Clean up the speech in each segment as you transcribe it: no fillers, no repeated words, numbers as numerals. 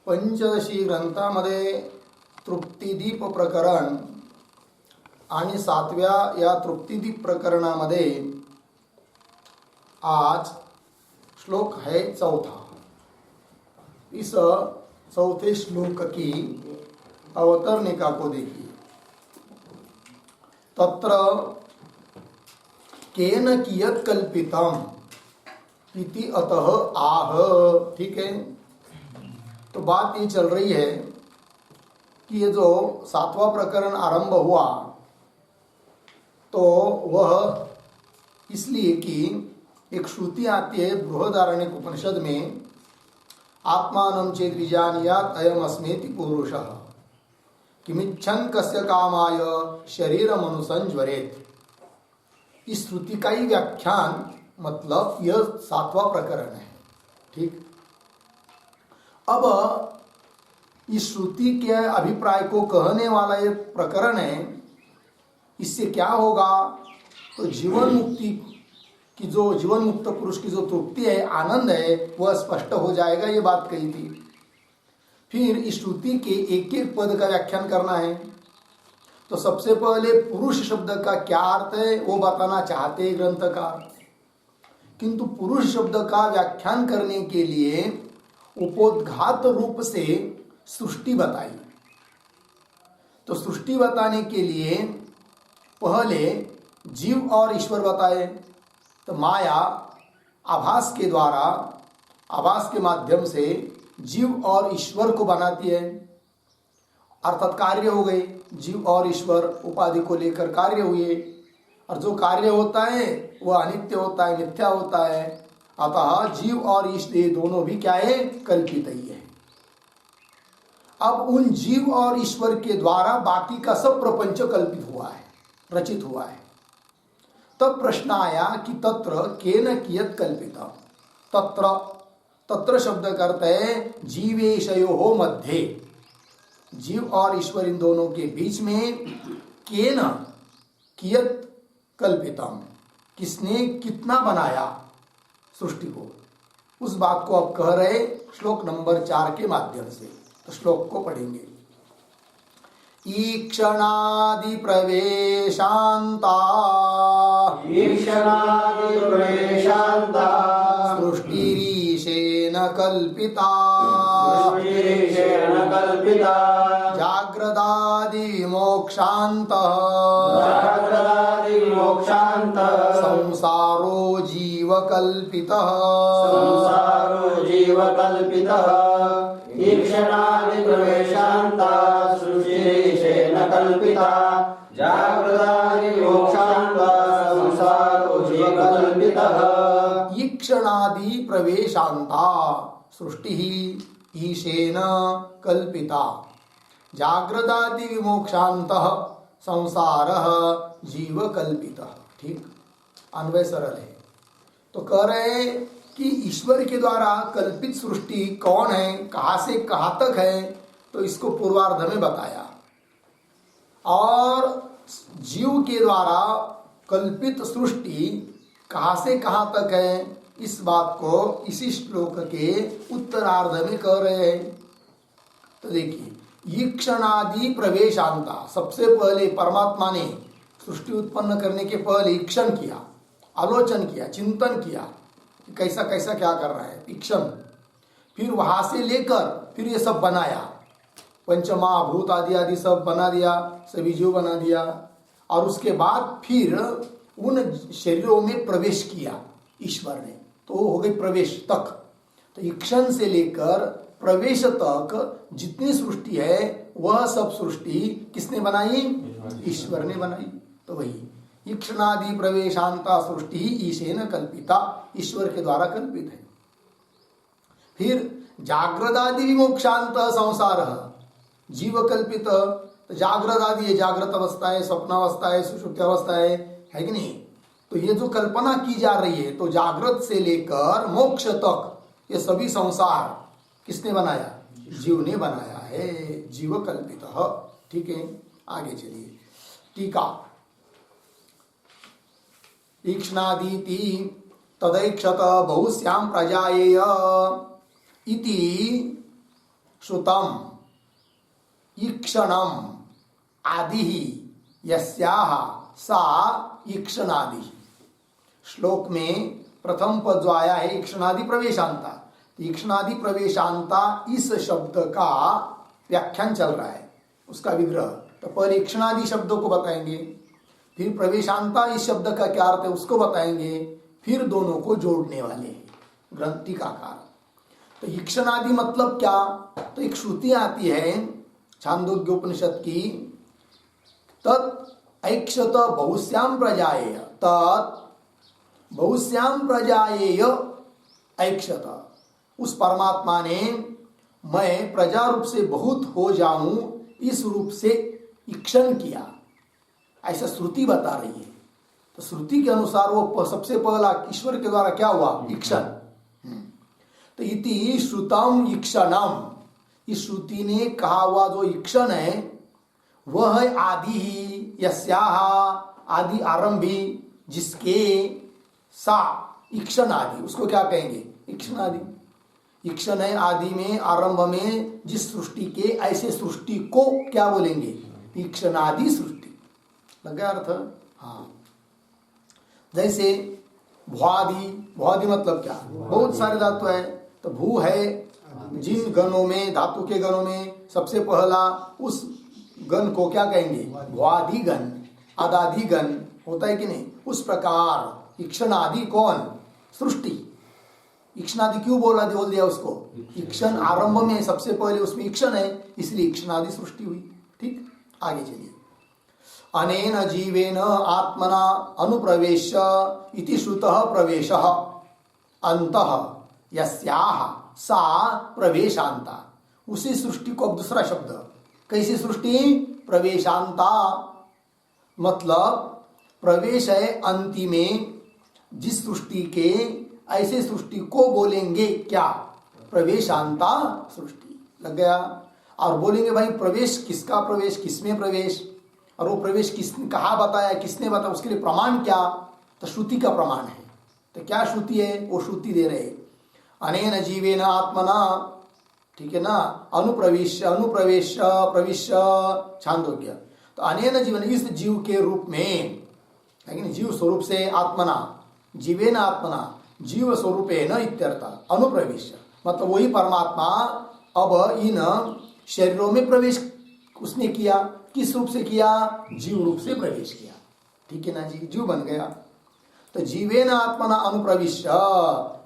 पंचदशी ग्रंथामध्ये तृप्तिदीप प्रकरण आणि 7व्या या तृप्तिदीप प्रकरणामध्ये आज श्लोक है 4था। इस 4थे श्लोक की अवतरणिका को देखिए। तत्र केन कियत् कल्पितम इति अतः आह। ठीक है, तो बात ये चल रही है कि ये जो 7वां प्रकरण आरंभ हुआ तो वह इसलिए कि एक श्रुति आती है बृहदारण्यक उपनिषद में, आत्मानं चेत् विजानीयात् अयम् अस्मेति पुरुषः किमिच्छन् कस्य कामाय शरीरमनुसंज्वरेत्। इस श्रुति का ही व्याख्यान मतलब यह 7वां प्रकरण है। ठीक, अब इस श्रुति के अभिप्राय को कहने वाला ये प्रकरण है। इससे क्या होगा तो जीवन मुक्ति की जो जीवन मुक्त पुरुष की जो तृप्ति है, आनंद है, वह स्पष्ट हो जाएगा। ये बात कही थी। फिर इस श्रुति के एक एक पद का व्याख्यान करना है। तो सबसे पहले पुरुष शब्द का क्या अर्थ है वो बताना चाहते हैं ग्रंथकार, किंतु पुरुष शब्द का व्याख्यान करने के लिए उपोद्घात रूप से सृष्टि बताई। तो सृष्टि बताने के लिए पहले जीव और ईश्वर बताए। तो माया आभास के द्वारा, आभास के माध्यम से जीव और ईश्वर को बनाती है, अर्थात कार्य हो गए। जीव और ईश्वर उपाधि को लेकर कार्य हुए, और जो कार्य होता है वह अनित्य होता है, मिथ्या होता है। अतः जीव और ईश्वर दोनों भी क्या है, कल्पित ही है। अब उन जीव और ईश्वर के द्वारा बाकी का सब प्रपंच कल्पित हुआ है, रचित हुआ है। तब प्रश्न आया कि तत्र केन कियत् कल्पितम्। तत्र, तत्र शब्द करते हैं जीवेशयोः मध्ये, जीव और ईश्वर इन दोनों के बीच में केन कियत् कल्पितम्, किसने कितना बनाया सृष्टि को, उस बात को अब कह रहे श्लोक नंबर 4 के माध्यम से। तो श्लोक को पढ़ेंगे। ईक्षणादि प्रवेशांता सृष्टिरीशेन कल्पिता जाग्रदादि विमोक्षान्तः संसारो जीवकल्पितः ईक्षणादि प्रवेशान्ता सृष्टिरीशेन कल्पिता जाग्रदादि विमोक्षान्ता संसारो जीवकल्पितः। ईक्षणादि प्रवेशान्ता सृष्टि ईशेन कल्पिता जाग्रदादि विमोक्षान्तः संसारः जीवकल्पितः। ठीक, अन्वय सरल है। तो कह रहे कि ईश्वर के द्वारा कल्पित सृष्टि कौन है, कहाँ से कहाँ तक है, तो इसको पूर्वार्ध में बताया। और जीव के द्वारा कल्पित सृष्टि कहाँ से कहाँ तक है, इस बात को इसी श्लोक के उत्तरार्ध में कह रहे हैं। तो देखिए, ईक्षणादि प्रवेशांता, सबसे पहले परमात्मा ने सृष्टि उत्पन्न करने के पहले ईक्षण किया, आलोचन किया, चिंतन किया, कैसा कैसा क्या कर रहा है, ईक्षण। फिर वहां से लेकर फिर ये सब बनाया, पंचमहाभूत आदि आदि सब बना दिया, सभी जीव बना दिया। और उसके बाद फिर उन शरीरों में प्रवेश किया ईश्वर ने, तो हो गई प्रवेश तक। तो ईक्षण से लेकर प्रवेश तक जितनी सृष्टि है वह सब सृष्टि किसने बनाई, ईश्वर ने बनाई। तो वही ईक्षणादि प्रवेशांता सृष्टि ईशेन कल्पिता, ईश्वर के द्वारा कल्पित है। फिर जाग्रदादि विमोक्षांत संसार जीव कल्पित। तो जागृत आदि है, जागृत अवस्था है, स्वप्नावस्था है, सुषुप्ति अवस्था है कि नहीं। तो ये जो कल्पना की जा रही है, तो जागृत से लेकर मोक्ष तक ये सभी संसार किसने बनाया, जीव ने बनाया है, जीव कल्पित। ठीक है, आगे चलिए। टीका। ईक्षणादीति तदैक्षत बहुस्याम प्रजायेय इति श्रुतम ईक्षणम आदि यस्याह सा ईक्षणादि। श्लोक में प्रथम पद जो आया है ईक्षणादि प्रवेशांता, ईक्षणादि प्रवेशांता इस शब्द का व्याख्यान चल रहा है, उसका विग्रह। तो पहले ईक्षणादि शब्दों को बताएंगे, फिर प्रवेशांता इस शब्द का क्या अर्थ है उसको बताएंगे, फिर दोनों को जोड़ने वाले ग्रंथ टीकाकार। तो ईक्षणादि मतलब क्या? तो एक श्रुति आती है छांदोग्य उपनिषद की, तत् ऐक्षत बहुस्याम प्रजायेय, तत् बहुस्याम प्रजायेय ऐक्षत, उस परमात्मा ने मैं प्रजा रूप से बहुत हो जाऊं इस रूप से ईक्षण किया, ऐसा श्रुति बता रही है। तो श्रुति के अनुसार वो सबसे पहला ईश्वर के द्वारा क्या हुआ? ईक्षण। तो इति श्रुतम ईक्षणम, इस श्रुति ने कहा हुआ जो ईक्षण है वह है आदि ही, यस्याह आदि आरंभी, जिसके सा ईक्षण आदि, उसको क्या कहेंगे? ईक्षण आदि। ईक्षण है आदि में, आरंभ में, जिस सृष्टि के, ऐसे सृष्टि को क्या बोलेंगे? ईक्षणादि सृष्टि। लग गया अर्थ? हाँ। जैसे भुआदि, भुआदि मतलब क्या? बहुत सारे धातु है। तो भू है जिन गणों में, धातु के गणों में सबसे पहला उस गण को क्या कहेंगे? भुआदि गण, आदादि गण होता है कि नहीं? उस प्रकार ईक्षणादि कौन? सृष्टि। ईक्षणादि क्यों बोल दिया उसको? ईक्षण आरंभ में सबसे पहले उसमें ईक्षण है, इसलिए ईक्षणादि सृष्टि हुई। ठीक, आगे चलिए। अनेन जीवेन आत्मना अनुप्रवेश्य इति श्रुतः प्रवेशः अंतः यस्याह सा प्रवेशांता। उसी सृष्टि को अब दूसरा शब्द, कैसी सृष्टि? प्रवेशांता, मतलब प्रवेश है अंति में, जिस सृष्टि के, ऐसे सृष्टि को बोलेंगे क्या? प्रवेशांता सृष्टि। लग गया? और बोलेंगे भाई प्रवेश किसका प्रवेश, किसमें प्रवेश, और वो प्रवेश किसने कहा बताया, किसने बताया, उसके लिए प्रमाण क्या? तो श्रुति का प्रमाण है। तो क्या श्रुति है? वो श्रुति दे रहे अनेन जीवेन आत्मना, ठीक है ना, अनुप्रविश्य, अनुप्रवेश, प्रविश्य, छांदोग्य। तो अनेन जीवन, इस जीव के रूप में, लेकिन जीव स्वरूप से, आत्मना, जीवेन आत्मना, जीव स्वरूपेण इत्यर्थ, अनुप्रविश्य मतलब वही परमात्मा अब इन शरीरों में प्रवेश उसने किया। किस रूप से किया? जीव रूप से प्रवेश किया। ठीक है ना जी, जीव बन गया। तो जीवेन आत्मना अनुप्रविश्य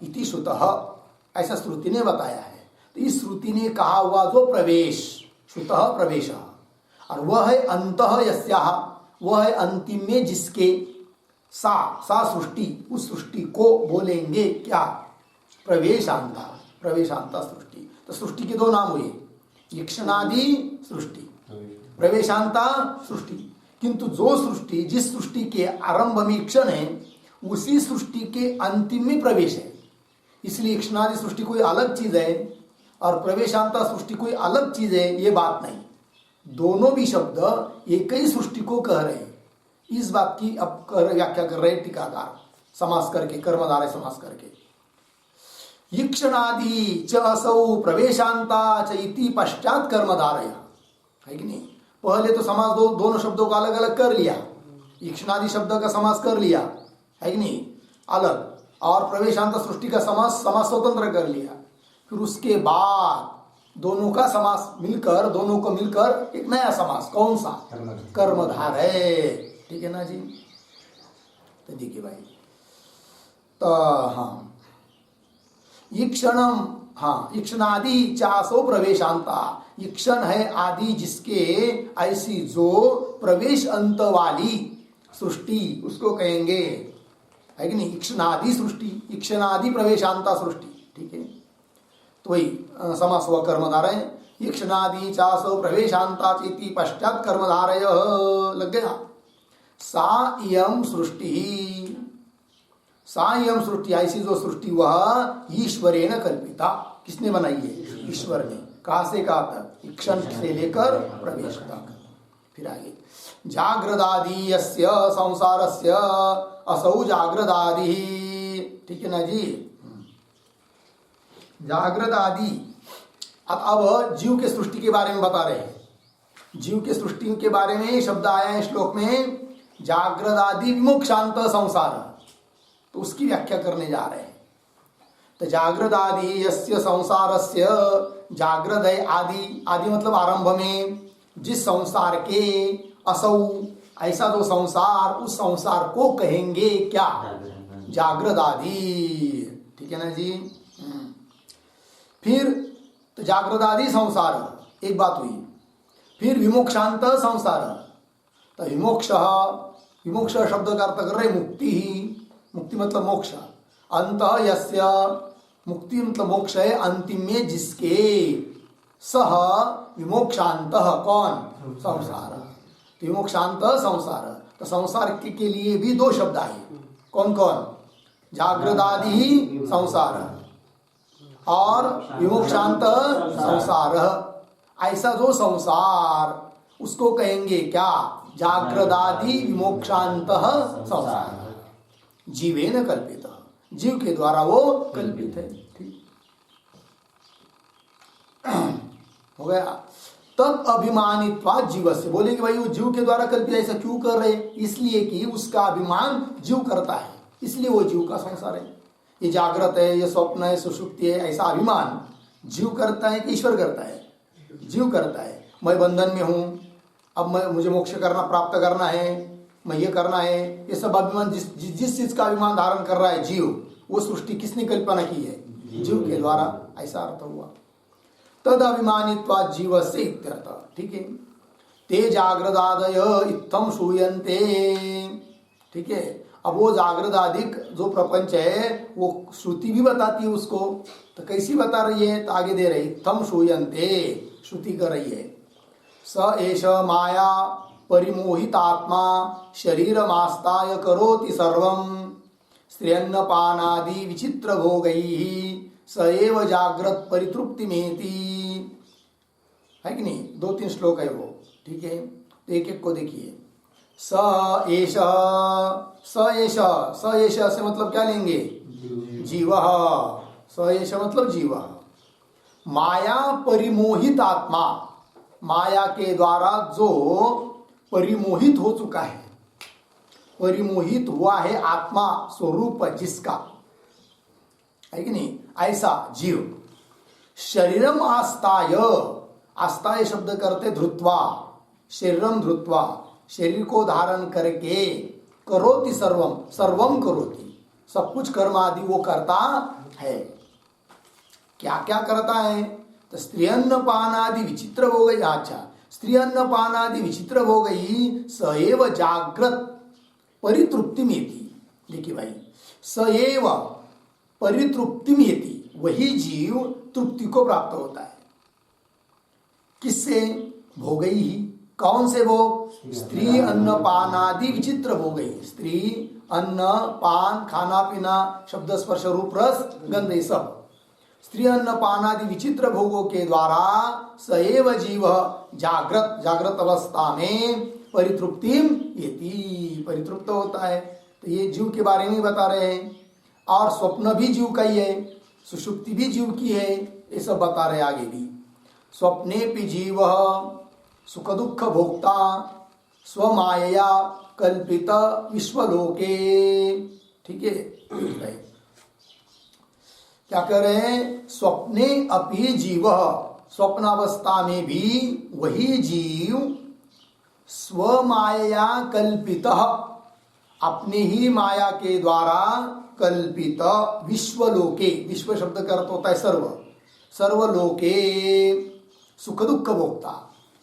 इति श्रुतः, ऐसा श्रुति ने बताया है। तो इस श्रुति ने कहा हुआ जो प्रवेश, श्रुतः प्रवेश, और वह है अंतः यस्याह, वह है अंतिम में जिसके, सा सृष्टि, उस सृष्टि को बोलेंगे क्या? प्रवेशांता, प्रवेशांता सृष्टि। तो सृष्टि के दो नाम हुए, ईक्षणादि सृष्टि, प्रवेशांता सृष्टि। किंतु जो सृष्टि, जिस सृष्टि के आरंभ में ईक्षण है, उसी सृष्टि के अंतिम में प्रवेश है। इसलिए ईक्षणादि सृष्टि कोई अलग चीज है और प्रवेशांता सृष्टि कोई अलग चीज है, ये बात नहीं। दोनों भी शब्द एक ही सृष्टि को कह रहे हैं। इस बात की अब व्याख्या कर रहे टीकाकार, समास करके, कर्मधारय समास करके। ईक्षणादि च असौ प्रवेशांता च इति पश्चात कर्मधारय, है कि नहीं? पहले तो समास दोनों शब्दों का अलग अलग कर लिया, ईक्षणादि शब्द का समास कर लिया, है कि नहीं, अलग, और प्रवेशांत सृष्टि का समास स्वतंत्र कर लिया। फिर उसके बाद दोनों का समास मिलकर, दोनों को मिलकर एक नया समास, कौन सा? कर्मधारय। ठीक है ना जी? तो देखिए भाई, तो हाँ, ईक्षणम, हाँ, ईक्षणादि चासो प्रवेशांता, ईक्षण है आदि जिसके, ऐसी जो प्रवेश अंत वाली सृष्टि, उसको कहेंगे, है कि नहीं, ईक्षणादि सृष्टि, ईक्षणादि प्रवेशांता सृष्टि। ठीक है, तो वही समास हुआ कर्मधारय। ईक्षणादि चासो प्रवेशांता चेति पश्चात कर्मधारय, लग गया। सा इयं सृष्टि, सा इयं सृष्टि, ऐसी जो सृष्टि वह ईश्वरेण कल्पिता, किसने बनाई है? ईश्वर ने। कहाँ से कहाँ तक? ईक्षण से लेकर प्रवेश तक। फिर आगे, जाग्रदादि यस्य संसारस्य असौ जाग्रदादि, ठीक है ना जी। जागृत आदि, अब जीव के सृष्टि के बारे में बता रहे हैं। जीव के सृष्टि के बारे में शब्द आया है श्लोक में, जागृत आदि विमुक्षांत संसार, तो उसकी व्याख्या करने जा रहे हैं। तो जागृत आदि यस्य संसारस्य, जागृत है आदि, आदि मतलब आरंभ में, जिस संसार के असौ, ऐसा जो संसार, उस संसार को कहेंगे क्या, जागृत आदि, ठीक है ना जी। फिर तो जागृत आदि संसार एक बात हुई। फिर विमोक्षांत संसार, तो विमोक्ष, विमोक्ष शब्द का अर्थ कर रहे मुक्ति ही, मुक्ति मतलब मोक्ष। अंत यस्य, मुक्ति मतलब मोक्ष है अंतिम में जिसके, सह विमोक्षांत, कौन, संसार। तो विमोक्षांत संसार, तो संसार के लिए भी दो शब्द आए, कौन कौन, जागृत आदि संसार और विमोक्षांत संसार। ऐसा जो संसार उसको कहेंगे क्या, जागृत आदि विमोक्षांत संसार, जीवेन कल्पित, जीव के द्वारा वो कल्पित है। ठीक हो गया। तद अभिमानित्वा जीव से, बोले कि भाई वो जीव के द्वारा कल्पित, ऐसा क्यों कर रहे, इसलिए कि उसका अभिमान जीव करता है, इसलिए वो जीव का संसार है। ये जागृत है, ये स्वप्न है, सुषुप्ति है, ऐसा अभिमान जीव करता है कि ईश्वर करता है, जीव करता है। मैं बंधन में हूँ, अब मैं, मुझे मोक्ष करना, प्राप्त करना है, मैं ये करना है, ये सब अभिमान जिस चीज का अभिमान धारण कर रहा है जीव, वो सृष्टि किसने कल्पना की है, जीव के द्वारा, ऐसा अर्थ हुआ। तद अभिमानित्वा जीव से इत्यर्थ, ठीक है। ते जागृदादय इत्थम श्रूयन्ते, ठीक है। अब वो जागृत आदिक जो प्रपंच है वो श्रुति भी बताती है उसको, तो कैसी बता रही है, तो आगे दे रही, इत्थम श्रूयन्ते, श्रुति कर रही है। स एष माया परिमोहितात्मा शरीरमास्ताय करोति सर्वं स्त्रियन्नपानादि विचित्र भोगैः स एव जाग्रत परितृप्तिमेति, है कि नहीं। दो तीन श्लोक है वो, ठीक है। तो एक एक को देखिए। स एष, स एष, स एष से मतलब क्या लेंगे, जीव, स एष मतलब जीव। माया परिमोहित आत्मा, माया के द्वारा जो परिमोहित हो चुका है, परिमोहित हुआ है आत्मा स्वरूप जिसका, है कि नहीं, ऐसा जीव। शरीरम आस्ताय, आस्ताय शब्द करते धृत्वा, शरीरम धृत्वा, शरीर को धारण करके, करोति सर्वम, सर्वम करोति, सब कुछ कर्म आदि वो करता है। क्या क्या करता है, तो स्त्रियन्न पान आदि विचित्र हो गई, अच्छा, स्त्रियन्न पान आदि विचित्र हो गई, सएव जागृत परितृप्ति में थी। देखिए भाई, सएव परितृप्ति में थी, वही जीव तृप्ति को प्राप्त होता है। किससे, भोगई ही, कौन से भोग, स्त्री अन्न पान आदि विचित्र भोग गई। स्त्री अन्न पान, खाना पीना, शब्द स्पर्श रूप रस गंध, ये सब स्त्री अन्न पान आदि विचित्र भोगों के द्वारा सएव जीव जागृत, जागृत अवस्था में परितृप्तिम येति, परितृप्त होता है। तो ये जीव के बारे में बता रहे हैं। और स्वप्न भी जीव का ही है, सुषुप्ति भी जीव की है, ये सब बता रहे आगे भी। स्वप्ने पि जीव सुख दुख भोक्ता स्वमायया कल्पित विश्वलोके, ठीक है। क्या कह रहे हैं, स्वप्ने अपि जीव, स्वप्नावस्था में भी वही जीव स्वमायया कल्पित, अपने ही माया के द्वारा कल्पित, विश्वलोके, विश्व शब्द का अर्थ होता है सर्व, सर्वलोके सुख दुख भोक्ता,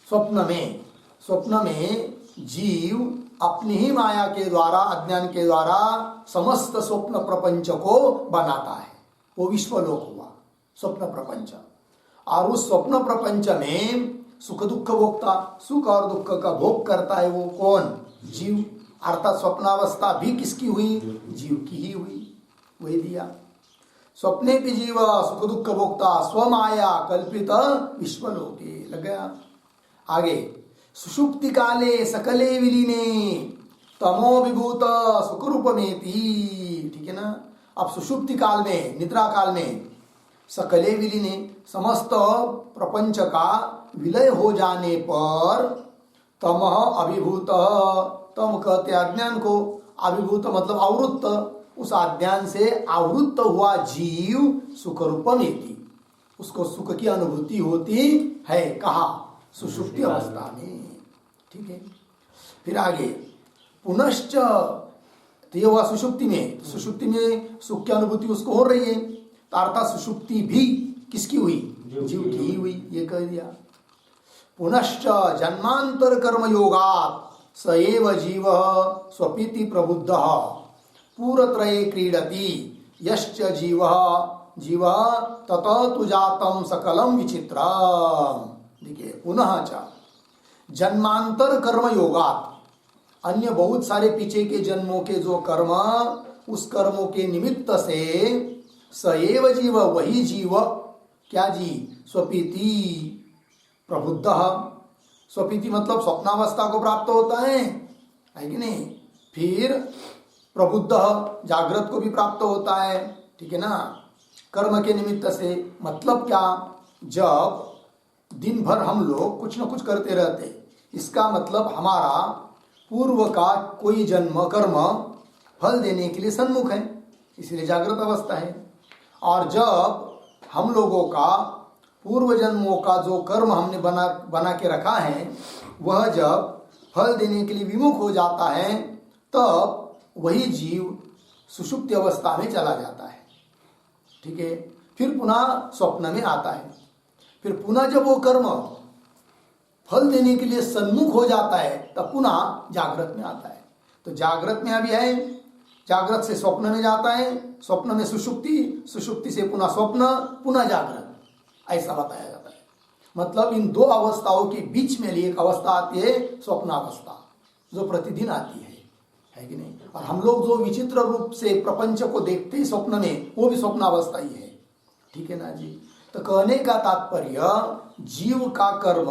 स्वप्न में, स्वप्न में जीव अपनी ही माया के द्वारा, अज्ञान के द्वारा समस्त स्वप्न प्रपंच को बनाता है, वो विश्वलोक हुआ स्वप्न प्रपंच। और उस स्वप्न प्रपंच में सुख दुख भोक्ता, सुख और दुख का भोग करता है वो कौन, जीव। अर्थात स्वप्नावस्था भी किसकी हुई, जीव की ही हुई, वही दिया। स्वप्ने भी जीव सुख दुख भोक्ता स्वमाया कल्पित विश्वलोके, लग गया। आगे, सुषुप्ति काले सकले विलीने तमो विभूत सुखरूपमेति, ठीक है ना। अब सुषुप्ति काल में, निद्रा काल में सकले विलीने, समस्त प्रपंच का विलय हो जाने पर तमः अभिभूत, तम कहते अज्ञान को, अभिभूत मतलब आवृत्त, उस अज्ञान से आवृत्त हुआ जीव सुख रूपमेति, उसको सुख की अनुभूति होती है। कहा? सुषुप्ति अवस्था में। ठीक है। फिर आगे पुनश्च, तो ये हुआ सुषुप्ति में। सुषुप्ति में सुख की अनुभूति उसको हो रही है, तो अर्थात सुषुप्ति भी किसकी हुई? जीव की ही हुई, ये कह दिया। पुनश्च जन्मांतर कर्म योगात् स एव जीव स्वपीति प्रबुद्ध पूरत्रये क्रीडति यश्च जीव जीव तत तु जातम सकलम विचित्रम। देखिए, पुनः च जन्मांतर कर्म योगात्, अन्य बहुत सारे पीछे के जन्मों के जो कर्म, उस कर्मों के निमित्त से सएव जीव, वही जीव, क्या जी? स्वपीति प्रबुद्ध। स्वपीति मतलब स्वप्नावस्था को प्राप्त होता है कि नहीं? फिर प्रबुद्ध जागृत को भी प्राप्त होता है। ठीक है ना? कर्म के निमित्त से मतलब क्या? जब दिन भर हम लोग कुछ न कुछ करते रहते, इसका मतलब हमारा पूर्व का कोई जन्म कर्म फल देने के लिए सन्मुख है, इसलिए जागृत अवस्था है। और जब हम लोगों का पूर्व जन्मों का जो कर्म हमने बना के रखा है, वह जब फल देने के लिए विमुख हो जाता है, तब वही जीव सुषुप्ति अवस्था में चला जाता है। ठीक है। फिर पुनः स्वप्न में आता है, फिर पुनः जब वो कर्म फल देने के लिए सन्मुख हो जाता है, तब पुनः जागृत में आता है। तो जागृत में अभी है, जागृत से स्वप्न में जाता है, स्वप्न में सुषुप्ति, सुषुप्ति से पुनः स्वप्न, पुनः जागृत, ऐसा बताया जाता है। मतलब इन दो अवस्थाओं के बीच में एक अवस्था आती है स्वप्नावस्था, जो प्रतिदिन आती है कि नहीं? और हम लोग जो विचित्र रूप से प्रपंच को देखते हैं स्वप्न में, वो भी स्वप्नावस्था ही है। ठीक है ना जी? तो कहने का तात्पर्य, जीव का कर्म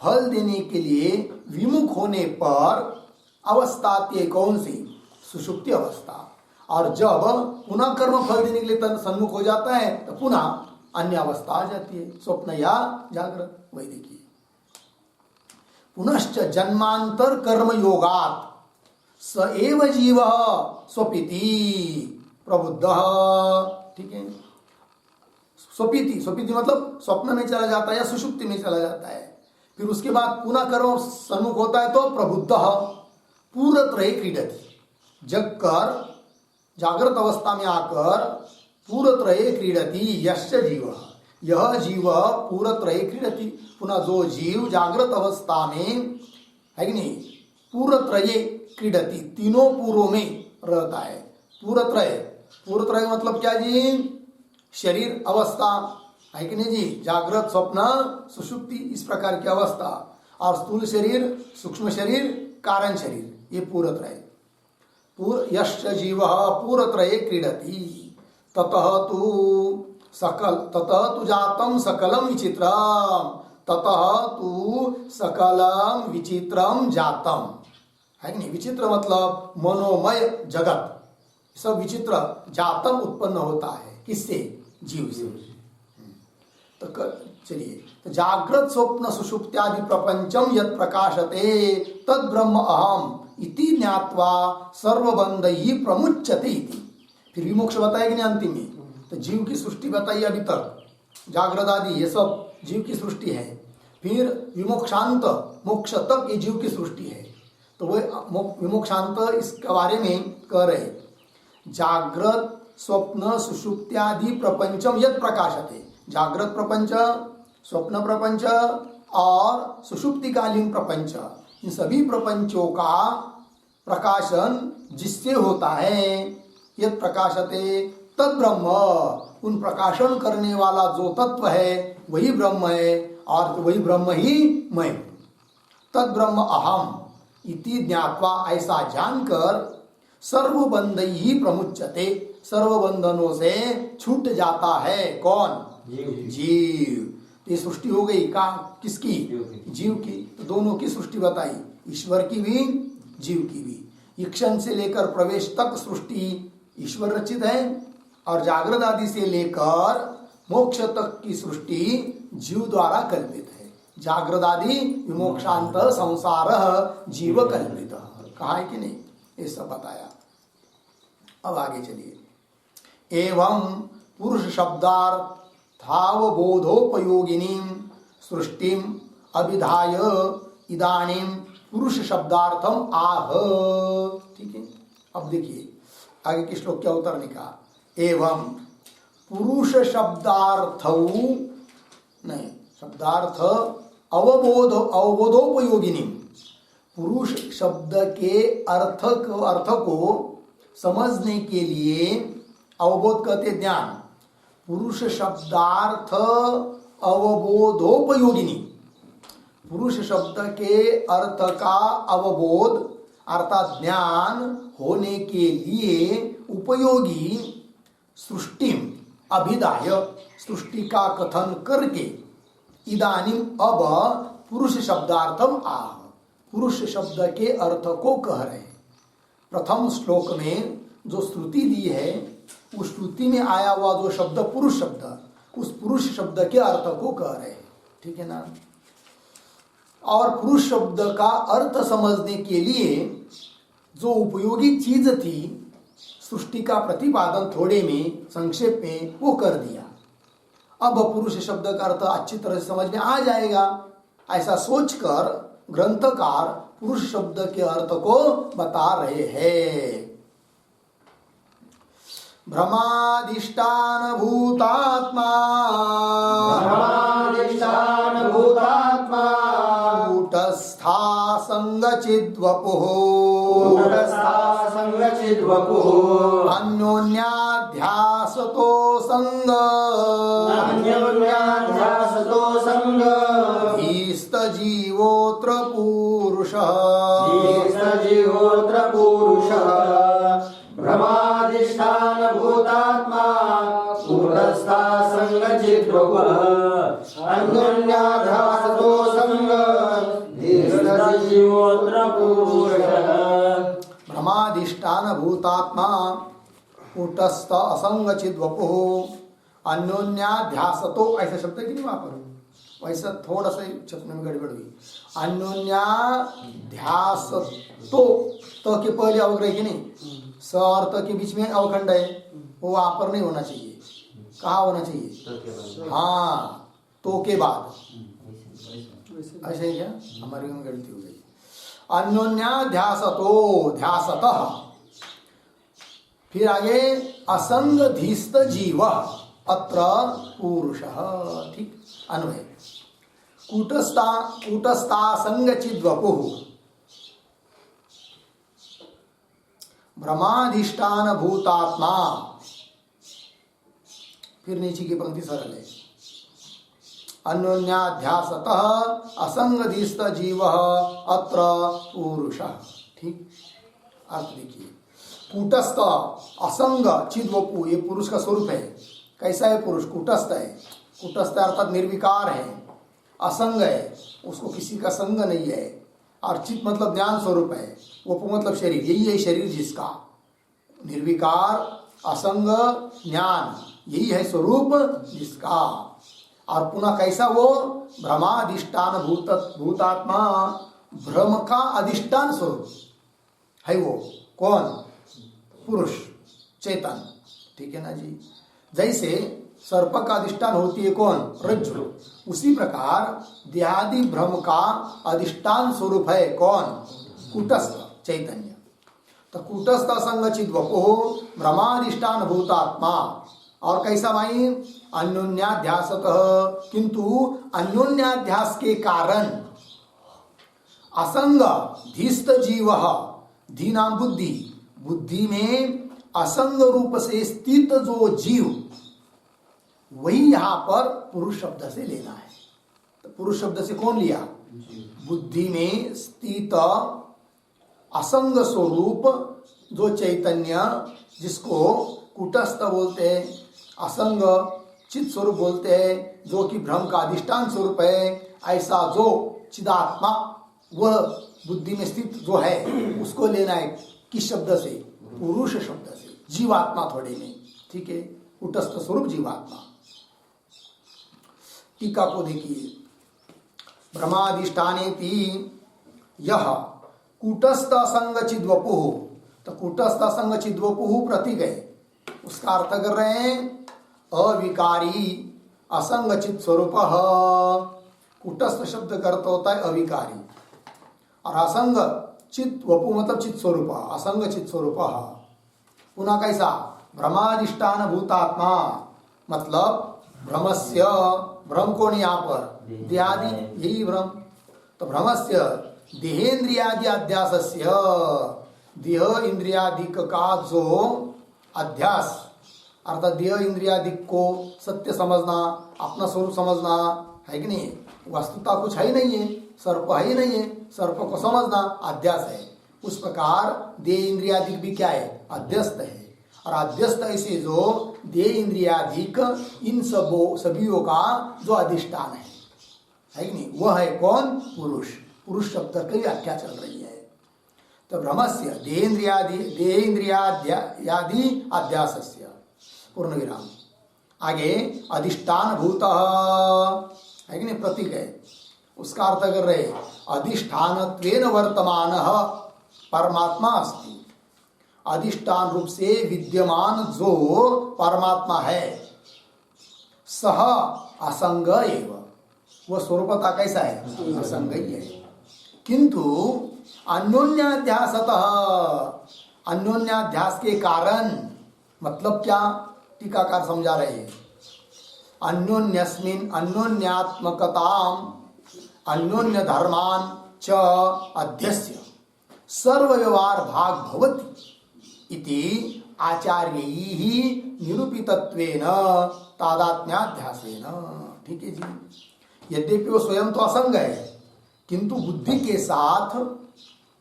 फल देने के लिए विमुख होने पर अवस्था आती है, कौन सी? सुषुप्ति अवस्था। और जब पुनः कर्म फल देने के लिए सन्मुख हो जाता है, तो पुनः अन्य अवस्था आ जाती है, स्वप्न या जागृत। वही देखिए, पुनश्च जन्मांतर कर्म योगात् स एव जीव स्वपीति प्रबुद्ध। ठीक है। स्वपीति, स्वपीति मतलब स्वप्न में चला जाता है या सुषुप्ति में चला जाता है। फिर उसके बाद पुनः कर्म सन्मुख होता है, तो प्रबुद्ध पूरत्रये क्रीडति, जगकर जागृत अवस्था में आकर पूरत्रये क्रीडति यश्च जीव, यह जीव पूरत्रये क्रीडति, पुनः जो जीव जागृत अवस्था में है कि नहीं, पूरत्रये क्रीडति, तीनों पूर्वों में रहता है। पूरत्रय, पूरत्रय मतलब क्या जी? शरीर अवस्था है कि नहीं जी? जागृत, स्वप्न, सुषुप्ति, इस प्रकार की अवस्था। और स्थूल शरीर, सूक्ष्म शरीर, कारण शरीर, ये पूरत्रय। यश्च जीव पूरत्रये क्रीडति ततः तु जातम सकलम विचित्रम, ततः तु सकलम विचित्रम जातम, है कि नहीं? विचित्र मतलब मनोमय जगत, सब विचित्र जातम उत्पन्न होता है, किससे? जीव से। तो चलिए, तो जागृत स्वप्न सुषुप्त्यादि प्रपंचम यत् प्रकाशते तद ब्रह्म अहम इति ज्ञात्वा सर्वबंधैः प्रमुच्यते इति। फिर विमोक्ष बताया कि नहीं अंतिम में? तो जीव की सृष्टि बताई अभी तक, जागृत आदि ये सब जीव की सृष्टि है। फिर विमोक्षांत, मोक्ष तक ये जीव की सृष्टि है। तो वह विमोक्षांत इसके बारे में कह रहे, जागृत स्वप्न सुषुप्त्यादि प्रपंचम यत् प्रकाशते, जागृत प्रपंच, स्वप्न प्रपंच और सुषुप्तिकालीन प्रपंच, इन सभी प्रपंचों का प्रकाशन जिससे होता है, यत् प्रकाशते तद ब्रह्म, उन प्रकाशन करने वाला जो तत्व है वही ब्रह्म है, और वही ब्रह्म ही मैं। तद ब्रह्म अहम इति ज्ञात्वा, ऐसा जानकर सर्वबंधैः प्रमुच्यते, सर्वबंधनों से छूट जाता है। कौन? जीव। ये सृष्टि हो गई का किसकी? जीव की। तो दोनों की सृष्टि बताई, ईश्वर की भी, जीव की भी। ईक्षण से लेकर प्रवेश तक सृष्टि ईश्वर रचित है, और जागृत आदि से लेकर मोक्ष तक की सृष्टि जीव द्वारा कल्पित है। जागृत आदि विमोक्षांत संसार जीव कल्पित, कहा है कि नहीं, ये सब बताया। अब आगे चलिए। एवं पुरुष शब्दार्थावबोधोपयोगिनी सृष्टिम अभिधाय इदानीम पुरुष शब्दार्थम आह। ठीक है, अब देखिए आगे के श्लोक क्या उत्तर निकाला। एवं पुरुष शब्दार्थ अवबोधोपयोगिनी, पुरुष शब्द के अर्थ को समझने के लिए, अवबोध कहते ज्ञान, पुरुष शब्दार्थ अवबोधोपयोगिनी, पुरुष शब्द के अर्थ का अवबोध अर्थात ज्ञान होने के लिए उपयोगी सृष्टिम अभिधाय, सृष्टि का कथन करके, इदानीम अब पुरुष शब्दार्थम आह, पुरुष शब्द के अर्थ को कह रहे हैं। प्रथम श्लोक में जो श्रुति दी है उस श्रुति में आया हुआ जो शब्द पुरुष शब्द, उस पुरुष शब्द के अर्थ को कह रहे हैं। ठीक है ना। और पुरुष शब्द का अर्थ समझने के लिए जो उपयोगी चीज थी, सृष्टि का प्रतिपादन थोड़े में संक्षेप में वो कर दिया। अब पुरुष शब्द का अर्थ अच्छी तरह से समझ में आ जाएगा, ऐसा सोचकर ग्रंथकार पुरुष शब्द के अर्थ को बता रहे हैं। भ्रमादिष्टान भूतात्मा कूटस्था संगचिद्वपुः अन्योन्याध्यासतो संग ईस्तजीवोऽत्र पुरुषः भ्रमाधिष्ठान भूतात्मा कूटस्था संगचिद्वपुः अन्योन्याध्यासतो संग ईस्तजीवोऽत्र पुरुषः। भ्रमाधिष्ठान भूतात्मा कूटस्थ असंग चिद्वपुः अन्योन्याध्यासतो, ऐसा शब्द की नहीं वहां पर, वैसा थोड़ा सा छपने में गड़बड़ हुई। अन्योन्याध्यासतो, तो के पहले अवग्रह की नहीं, स और त के बीच में अवखंड है, वो वहां पर नहीं होना चाहिए। कहाँ होना चाहिए? हाँ, तो के बाद। ऐसा ही क्या, हमारी में गलती हो गई। अन्योन्याध्यासतो ध्यासतः, फिर आगे असंग धीस्त जीव अत्र पुरुषः। ठीक, अन्वय कूटस्था संग चिद्वपुः भ्रमाधिष्ठान भूतात्मा, फिर नीचे की पंक्ति सरल है। अन्योन्याध्यासतः असंगधीस्त जीव अत्र पुरुषः। ठीक, अर्थ देखिए। कूटस्थ असंग चिद्वपु, ये पुरुष का स्वरूप है। कैसा है पुरुष? कूटस्थ है। कूटस्थ अर्थात निर्विकार है, असंग है, उसको किसी का संग नहीं है। और चित मतलब ज्ञान स्वरूप है, वपु मतलब शरीर, यही है शरीर जिसका। निर्विकार असंग ज्ञान, यही है स्वरूप जिसका। और पुनः कैसा वो? भ्रमाधिष्ठान भूतात्मा, भ्रम का अधिष्ठान स्वरूप है वो। कौन? पुरुष, चेतन। ठीक है ना जी। जैसे सर्प का अधिष्ठान होती है कौन? रज्जु। उसी प्रकार देहादि भ्रम का अधिष्ठान स्वरूप है कौन? कूटस्थ, चैतन्य। तो कूटस्थ असंग चिद्वपुः भ्रमाधिष्ठान भूतात्मा। और कैसा भाई? अन्योन्याध्यासतः, किंतु अन्योन्याध्यास के कारण असंग धीस्त जीव, धी नाम बुद्धि, बुद्धि में असंग रूप से स्थित जो जीव, वही यहां पर पुरुष शब्द से लेना है। तो पुरुष शब्द से कौन लिया? बुद्धि में स्थित असंग स्वरूप जो चैतन्य, जिसको कूटस्थ बोलते हैं, असंग चित स्वरूप बोलते हैं, जो कि भ्रम का अधिष्ठान स्वरूप है, ऐसा जो चिदात्मा वह बुद्धि में स्थित जो है, उसको लेना है। किस शब्द से? पुरुष शब्द से, जीवात्मा थोड़े में। ठीक है। कूटस्थ स्वरूप जीवात्मा। टीका को देखिए, ब्रह्माधिष्ठानेति यह कूटस्थ असंग चिद्वपु, तो कूटस्थ असंग चिद्वपु प्रतीक है, उसका अर्थ कर रहे हैं अविकारी असंग चित स्वरूप। कूटस्थ शब्द का अर्थ होता है अविकारी, और असंग चित वपु मतलब चित स्वरूप, असंग चित स्वरूप। पुनः कैसा, भ्रमाधिष्ठान भूतात्मा, मतलब भ्रमस्य, भ्रम कौन यहाँ पर, देहादि, यही भ्रम। तो भ्रमस्य देहेन्द्रियादि अध्यासस्य, देह इंद्रियादिक का जो अध्यास, अर्थात देह इंद्रियादिक को सत्य समझना, अपना स्वरूप समझना है कि नहीं, वस्तुता कुछ है ही नहीं है, सर्प है ही नहीं है, सर्प को समझना अध्यास है। उस प्रकार देह इंद्रियादिक भी क्या है, अध्यस्त है। और अध्यस्त ऐसे जो देह इंद्रियादिक इन सभियों का जो अधिष्ठान है कि नहीं, वह है कौन, पुरुष। पुरुष शब्द की व्याख्या चल रही है। तो भ्रमस्य देह इंद्रियादि अध्यासस्य, पूर्ण विराम। आगे अधिष्ठान भूत है कि नहीं, प्रतीक है, उसका अर्थ कर रहे अधिष्ठानत्वेन वर्तमान परमात्मा अस्ति, अधिष्ठान रूप से विद्यमान जो परमात्मा है, सह असंग एव, वह स्वरूपता कैसा है, असंग ही है। किंतु अन्योन्याध्यासतः, अन्योन्याध्यास के कारण, मतलब क्या, टीकाकार समझा रहे हैं, अन्योन्यस्मिन् अन्योन्यात्मकताम अन्योन्य धर्मान च अध्यस्य सर्व व्यवहार भाग भवति इति आचार्यैः निरूपितत्वेन तादात्म्याध्यासेन। ठीक है जी, यद्यपि वो स्वयं तो असंग है, किंतु बुद्धि के साथ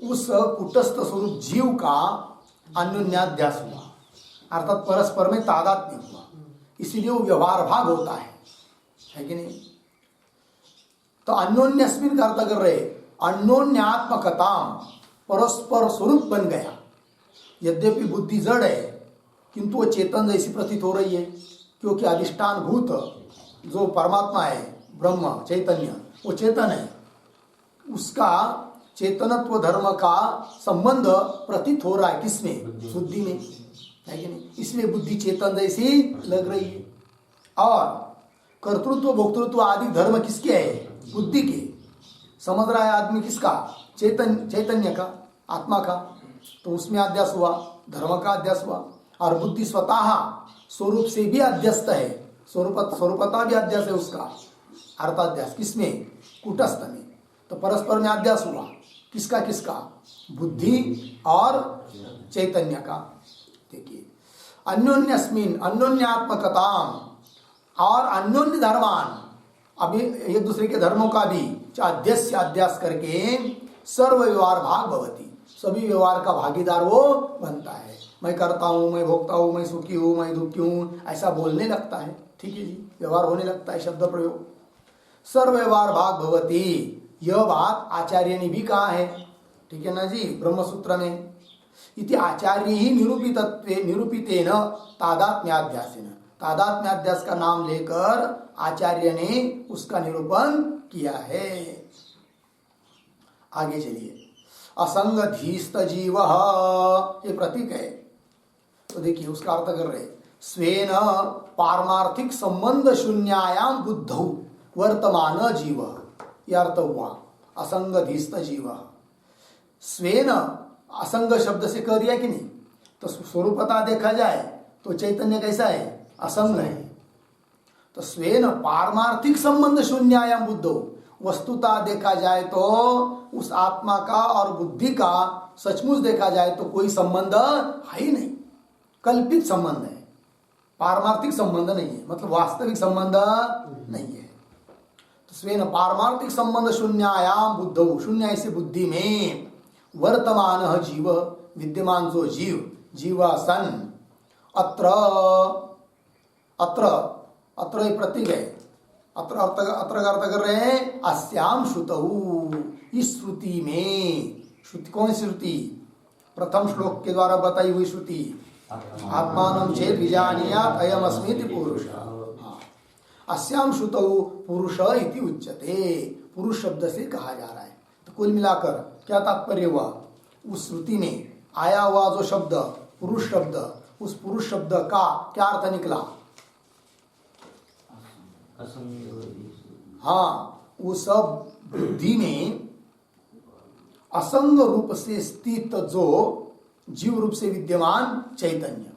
उस कूटस्थ स्वरूप जीव का अन्योन्याध्यास हुआ, अर्थात परस्पर में तादात्म्य हुआ, इसीलिए वो व्यवहार भाग होता है कि नहीं। तो अन्योन्यस्मिन का अर्थ कर रहे अन्योन्यात्मकताम, परस्पर स्वरूप बन गया। यद्यपि बुद्धि जड़ है, किंतु वो चेतन जैसी प्रतीत हो रही है, क्योंकि अधिष्ठान भूत जो परमात्मा है, ब्रह्म चैतन्य, वो चेतन है, उसका चेतनत्व धर्म का संबंध प्रतीत हो रहा है किसमें, बुद्धि में, है कि नहीं। इसलिए बुद्धि चेतन जैसी लग रही है। और कर्तृत्व भोक्तृत्व आदि धर्म किसके है, बुद्धि के। समझ रहा है आदमी किसका, चैतन्य का, आत्मा का, तो उसमें अध्यास हुआ, धर्म का अध्यास हुआ। और बुद्धि स्वतः स्वरूप से भी अध्यस्त है, स्वरूपता भी अध्यास है उसका, अर्थाध्यास किसमें, कूटस्थ में। तो परस्पर में अध्यास हुआ, किसका किसका, बुद्धि और चैतन्य का। देखिए, अन्योन्यस्मिन अन्योन्यात्मकताम और अन्योन्य धर्मान, अभी एक दूसरे के धर्मों का भी अध्यस्य अध्यास करके सर्व व्यवहार भाग भवति, सभी व्यवहार का भागीदार वो बनता है। मैं करता हूँ, मैं भोगता हूँ, मैं सुखी हूँ, मैं दुखी हूँ, ऐसा बोलने लगता है। ठीक है जी, व्यवहार होने लगता है, शब्द प्रयोग। सर्व व्यवहार भाग भवति, यह बात आचार्य ने भी कहा है, ठीक है ना जी, ब्रह्मसूत्र में। इति आचार्य ही निरूपितेन तादात्म्याध्यासेन, तादात्म्याध्यास का नाम लेकर आचार्य ने उसका निरूपण किया है। आगे चलिए, असंगधीस्त जीव, ये प्रतीक है। तो देखिए उसका अर्थ कर रहे, स्वेन पारमार्थिक संबंध शून्यायाम बुद्धौ वर्तमान जीव, यह अर्थ हुआ असंगधीस्त जीव। स्वेन, असंग शब्द से कह दिया कि नहीं, तो स्वरूपता देखा जाए तो चैतन्य कैसा है, असंग है। तो स्वेन पारमार्थिक संबंध शून्यायाम बुद्धौ, वस्तुता देखा जाए तो उस आत्मा का और बुद्धि का सचमुच देखा जाए तो कोई संबंध है ही नहीं, कल्पित संबंध है, पारमार्थिक संबंध नहीं है, मतलब वास्तविक संबंध नहीं है। तो स्वेन पारमार्थिक संबंध शून्यायाम बुद्धौ, शून्य ऐसे बुद्धि में वर्तमान जीव, विद्यमान जो जीव, जीवा सन, अत्र अत्र अत्र एक प्रतीक है, अत्र का अर्थ कर रहे हैं अस्याम श्रुतौ, इस श्रुति में, श्रुति कौन सी श्रुति, प्रथम श्लोक के द्वारा बताई हुई श्रुति, आत्मानं चेत विजानीयात् अयमस्मीति पुरुषः। अस्याम श्रुतौ पुरुष इति उच्यते, पुरुष शब्द से कहा जा रहा है। तो कुल मिलाकर क्या तात्पर्य हुआ, उस श्रुति में आया हुआ जो शब्द पुरुष शब्द, उस पुरुष शब्द का क्या अर्थ निकला? हाँ, उस बुद्धि में असंग रूप से स्थित जो जीव रूप से विद्यमान चैतन्य,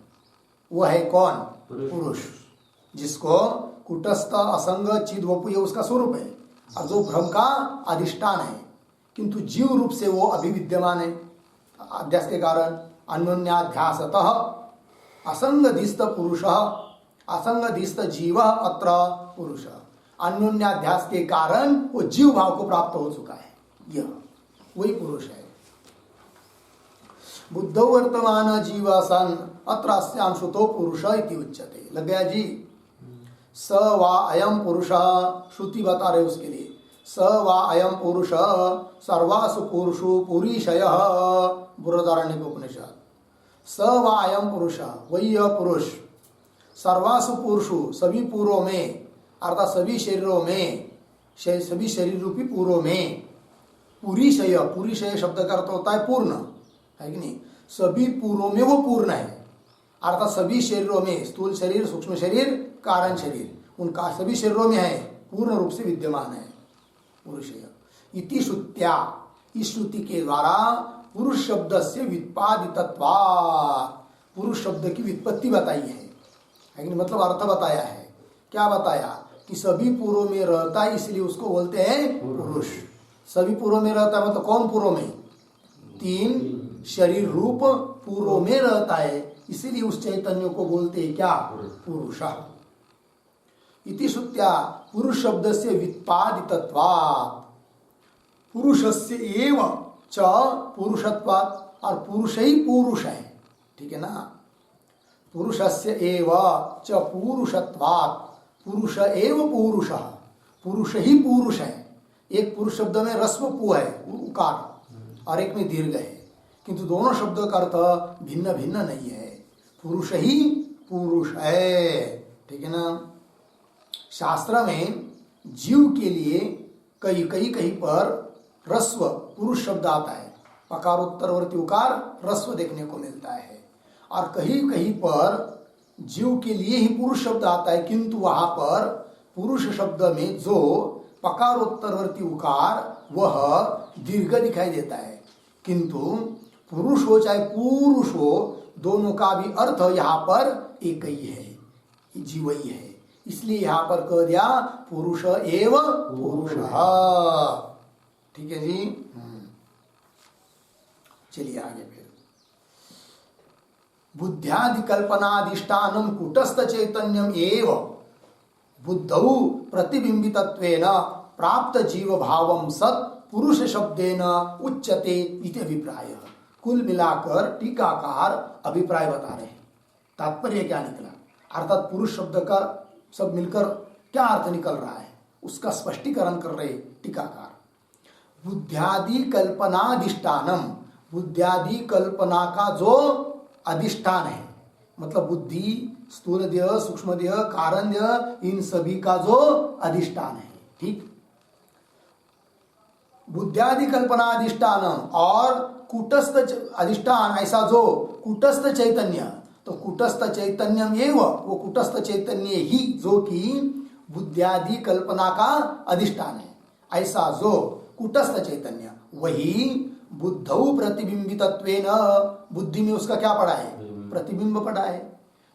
वो है कौन? पुरुष, जिसको कुटस्थ असंग चिद वपु ये उसका स्वरूप है, और जो भ्रम का अधिष्ठान है, किंतु जीव रूप से वो अभी विद्यमान है अध्यास के कारण। अन्योन्याध्यासतः असंगधिस्थ पुरुष, असंगधिस्थ जीव अत्र पुरुष, अन्योन्याध्यास के कारण वो जीव भाव को प्राप्त हो चुका है, यह वही पुरुष है। बुद्धौ वर्तमान जीव सन अत्र अस्याम श्रुतो पुरुष इति उच्यते। लग गया जी? स वा अयम पुरुष, श्रुति बता रहे उसके लिए, स वा अयम पुरुष सर्वासु पुरुषु पुरीशयः, बृहदारण्यक उपनिषद। स वा अयम पुरुष, वही यह पुरुष, सर्वासु पुरुषु सभी पूर्वों में, अर्थात सभी शरीरों में, सभी शरीर रूपी पूर्वों में, पुरीशय, पुरीशय शब्द का अर्थ होता है पूर्ण, है कि नहीं? सभी पूर्वों में वो पूर्ण है, अर्थात सभी शरीरों में, स्थूल शरीर, सूक्ष्म शरीर, कारण शरीर, उनका सभी शरीरों में है, पूर्ण रूप से विद्यमान है पुरुषय। इति श्रुत्या, इस श्रुति के द्वारा पुरुष शब्द से व्युत्पादितत्वात्, पुरुष शब्द की व्युत्पत्ति बताई है कि नहीं? मतलब अर्थ बताया है। क्या बताया? कि सभी पूर्वों में रहता है, इसलिए उसको बोलते हैं पुरुष। सभी पूर्वों में रहता है मतलब कौन पूर्वों में? तीन शरीर रूप पूर्वों में रहता है, इसीलिए उस चैतन्य को बोलते हैं क्या? पुरुष। इति श्रुत्या पुरुष शब्द से व्युत्पादितत्वात्, पुरुषस्य एव च पुरुषत्वात्, और पुरुष ही पुरुष है, ठीक है ना? पुरुषस्य एव च पुरुषत्वात्, पुरुष एव पुरुष, पुरुष ही पुरुष है। एक पुरुष शब्द में रस्व पु है, उकार, और एक में दीर्घ है, किंतु दोनों शब्दों का अर्थ भिन्न भिन्न नहीं है। पुरुष ही पुरुष है, ठीक है ना? शास्त्र में जीव के लिए कहीं कहीं पर रस्व पुरुष शब्द आता है, पकारोत्तरवर्ती उकार रस्व देखने को मिलता है, और कहीं कहीं पर जीव के लिए ही पुरुष शब्द आता है, किंतु वहां पर पुरुष शब्द में जो पकारोत्तरवर्ती उकार वह दीर्घ दिखाई देता है, किंतु पुरुष हो चाहे पुरुष हो, दोनों का भी अर्थ यहाँ पर एक ही है, जीव ही है, इसलिए यहाँ पर कह दिया पुरुष एव पुरुष। ठीक है जी? चलिए आगे फिर। बुद्ध्यादि कल्पनाधिष्ठानम कूटस्थ चैतन्यम एव बुद्धौ प्रतिबिंबितत्वेन प्राप्त जीव भावम सत् पुरुष शब्देन उच्यते इति अभिप्राय। कुल मिलाकर टीकाकार अभिप्राय बता रहे हैं, तात्पर्य क्या निकला, अर्थात पुरुष शब्द का सब मिलकर क्या अर्थ निकल रहा है, उसका स्पष्टीकरण कर रहे टीकाकार। बुद्ध्यादि कल्पनाधिष्ठानम, बुद्ध्यादि कल्पना का जो अधिष्ठान है, मतलब बुद्धि, स्थूल देह, सूक्ष्म देह, कारण देह, इन सभी का जो अधिष्ठान है, ठीक? बुद्ध्यादि कल्पनाधिष्ठान और कूटस्थ अधिष्ठान, ऐसा जो कूटस्थ चैतन्य, तो कूटस्थ चैतन्यम एवं, वो कूटस्थ चैतन्य ही जो कि बुद्ध्यादि कल्पना का अधिष्ठान है, ऐसा जो कूटस्थ चैतन्य वही बुद्धौ प्रतिबिंबितत्वेन, बुद्धि में उसका क्या पड़ा है? प्रतिबिंब पड़ा है।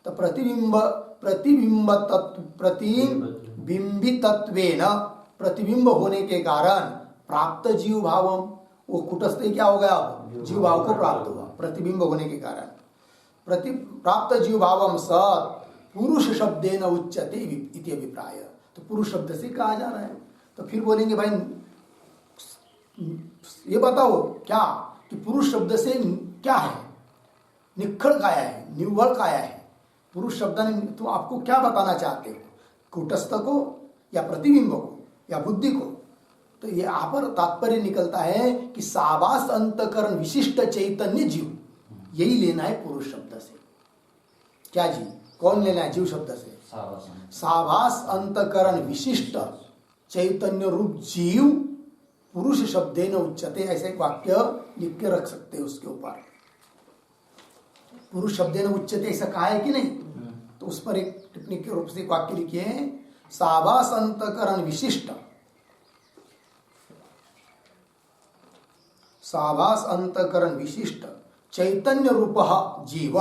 तो प्रतिबिंबितत्वेन, प्रतिबिंब होने के कारण प्राप्त जीव भावम, वो कूटस्थ क्या हो गया? जीव भाव को प्राप्त हुआ प्रतिबिंब होने के कारण। प्राप्त जीव भावम सत् पुरुष शब्देन उच्यते इति अभिप्राय। तो पुरुष शब्द से कहा जा रहा है। तो फिर बोलेंगे भाई ये बताओ क्या कि पुरुष शब्द से क्या है? निखड़ काया है, निव्वल काया है। पुरुष शब्द ने तो आपको क्या बताना चाहते हो? कूटस्थ को या प्रतिबिंब को या बुद्धि को? तो ये यहाँ पर तात्पर्य निकलता है कि सावास अंतकरण विशिष्ट चैतन्य जीव, यही लेना है पुरुष शब्द से। क्या जी, कौन लेना है जीव शब्द से? साभास अंतकरण विशिष्ट चैतन्य रूप जीव पुरुष शब्देन उच्यते, ऐसे एक वाक्य लिख के रख सकते हैं उसके ऊपर। पुरुष शब्देन उच्यते ऐसा कहा है कि नहीं? तो उस पर एक टिप्पणी के रूप से एक वाक्य लिखिए, साभास अंतकरण विशिष्ट, साभास अंतकरण विशिष्ट चैतन्य रूप जीव,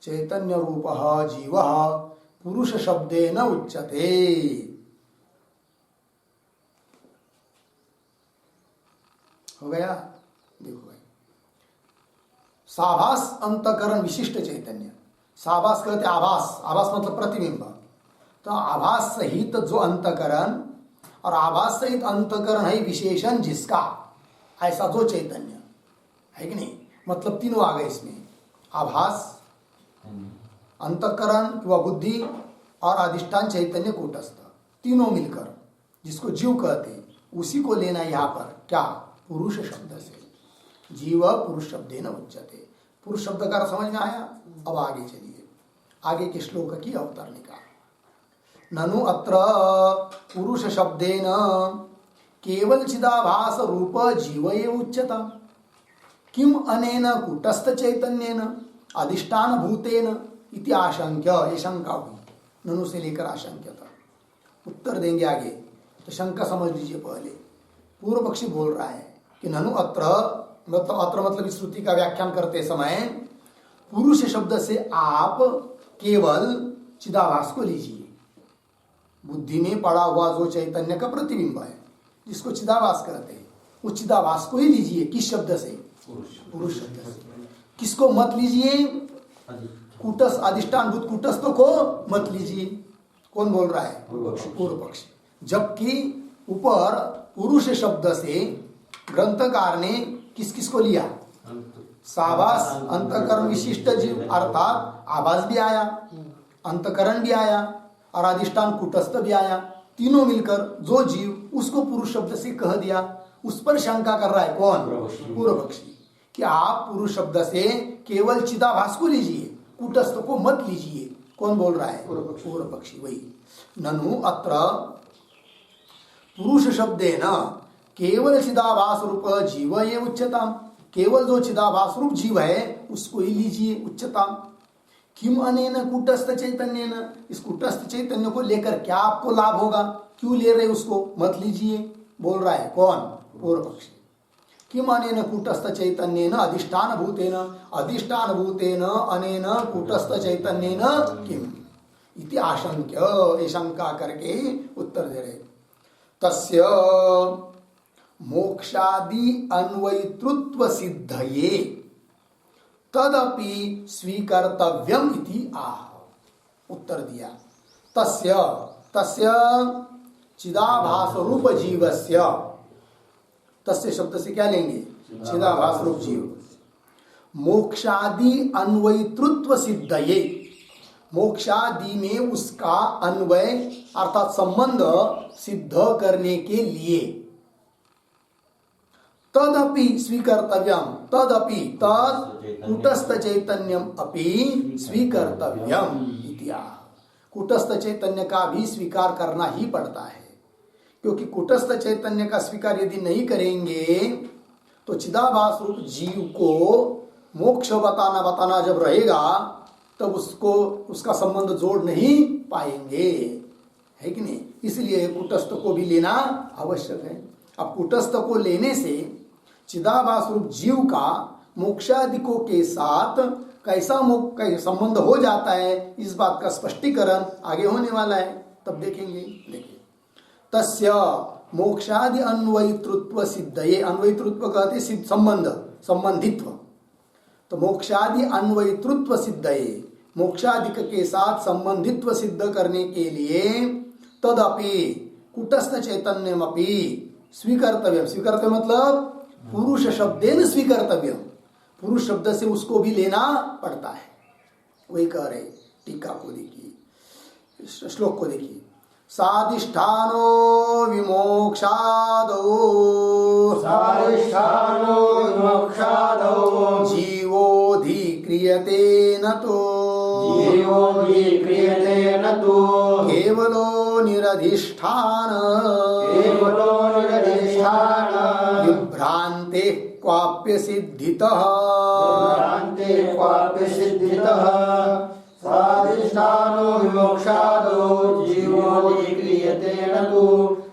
चैतन्य रूप जीव पुरुष शब्देन उच्यते। हो गया? देखो भाई, साभास अंतकरण विशिष्ट चैतन्य, साभास कहते आभास, आभास मतलब प्रतिबिंब, तो आभास सहित जो अंतकरण, और आभास सहित अंतकरण है विशेषण जिसका, ऐसा जो चैतन्य है कि नहीं, मतलब तीनों आ गए इसमें, आभास, अंतकरण व बुद्धि और अधिष्ठान चैतन्य कूटस्थ, तीनों मिलकर जिसको जीव कहते हैं, उसी को लेना यहाँ पर क्या? पुरुष शब्द से। जीव पुरुष शब्देन उच्यते। पुरुष शब्द का समझ में आया? अब आगे चलिए, आगे के श्लोक की अवतरणिका। ननु अत्र पुरुष शब्देन केवल चिदाभास रूप जीव एव उच्यता, किम अनेन कूटस्थ चैतन्येन अधिष्ठान भूतेन इति आशंक्य। ये शंका हुई, ननु से लेकर आशंक्य तक। उत्तर देंगे आगे, तो शंका समझ लीजिए पहले। पूर्व पक्षी बोल रहा है कि ननु अत्र मतलब इस श्रुति का व्याख्यान करते समय पुरुष शब्द से आप केवल चिदाभास को लीजिए, बुद्धि में पड़ा हुआ जो चैतन्य का प्रतिबिंब है जिसको चिदाभास कहते हैं, उस चिदाभास को ही लीजिए। किस शब्द से? पुरुष शब्द से। किसको मत लीजिए? कूटस्थ अधिष्ठान भूत कूटस्थ को मत लीजिए। कौन बोल रहा है? पूर्व पक्षी। जबकि ऊपर पुरुष शब्द से ग्रंथकार ने किस किस को लिया? साभास अंतकरण विशिष्ट जीव, अर्थात आभास भी आया, अंतकरण भी आया और अधिष्ठान कूटस्थ भी आया, तीनों मिलकर जो जीव, उसको पुरुष शब्द से कह दिया। उस पर शंका कर रहा है कौन? पूर्व पक्षी, कि आप पुरुष शब्द से केवल चिदाभास को लीजिए, कूटस्थ को मत लीजिए। कौन बोल रहा है? पूर्व पक्षी। वही ननु अत्र पुरुष शब्देन केवल चिदाभास रूप जीव ये उच्चता, केवल जो चिदाभास रूप जीव है उसको ही लीजिए, उच्चता। किम अनेन कूटस्थ चैतन्येन, इस कूटस्थ चैतन्य को लेकर क्या आपको लाभ होगा? क्यों ले रहे उसको? मत लीजिए, बोल रहा है कौन? पूर्व पक्षी। किम अनेन कूटस्थ चैतन्येन अधिष्ठान भूतेन, अधिष्ठान भूतेन अनेन कूटस्थ चैतन्येन किम इति आशंक्य, ये शंका करके उत्तर दे रहे। तस्य मोक्षादि अन्वयितृत्व सिद्धये तदपि स्वीकर्तव्यम इति आह। उत्तर दिया, तस्य चिदाभास रूप जीवस्य, तस्य शब्द से क्या लेंगे? चिदाभास रूप जीव। मोक्षादि अन्वयितृत्व सिद्धये, मोक्षादि में उसका अन्वय अर्थात संबंध सिद्ध करने के लिए, तदपि स्वीकर्तव्यम, तदपि तद कूटस्थ चैतन्यम अपि स्वीकर्तव्यम इत्या। कूटस्थ चैतन्य का भी स्वीकार करना ही पड़ता है, क्योंकि कूटस्थ चैतन्य का स्वीकार यदि नहीं करेंगे तो चिदाभास रूप जीव को मोक्ष बताना जब रहेगा तब उसको उसका संबंध जोड़ नहीं पाएंगे, है कि नहीं? इसलिए कूटस्थ को भी लेना आवश्यक है। अब कूटस्थ को लेने से चिदाभास रूप जीव का मोक्षादिकों के साथ कैसा संबंध हो जाता है, इस बात का स्पष्टीकरण आगे होने वाला है, तब देखेंगे। देखिए, तस्य मोक्षादि अन्वयितृत्व सिद्धये, अन्वयितृत्व कहते सिद्ध संबंध, संबंधित्व, तो मोक्षादि अन्वयितृत्व सिद्धये, मोक्षादिक के साथ संबंधित्व सिद्ध करने के लिए तदपि कूटस्थ चैतन्यमपि स्वीकर्तव्यम, स्वीकर्तव्य मतलब पुरुष शब्देन स्वीकर्तव्यम, पुरुष शब्द से उसको भी लेना पड़ता है। वही कह रहे, टीका को देखिए, श्लोक को देखिए। साधिष्ठानो विमोक्षादो साधिष्ठानो विमोक्षादो जीवोऽधिक्रियते न तो जीवोऽधिक्रियते न तु केवलो निरधिष्ठान केवलो निरधिष्ठान विभ्रान्ते क्वाप्य सिद्धितः भ्रान्ते क्वापि सिद्धितः साधिष्ठानो विमोक्षादो जीवोऽधिक्रियते न तु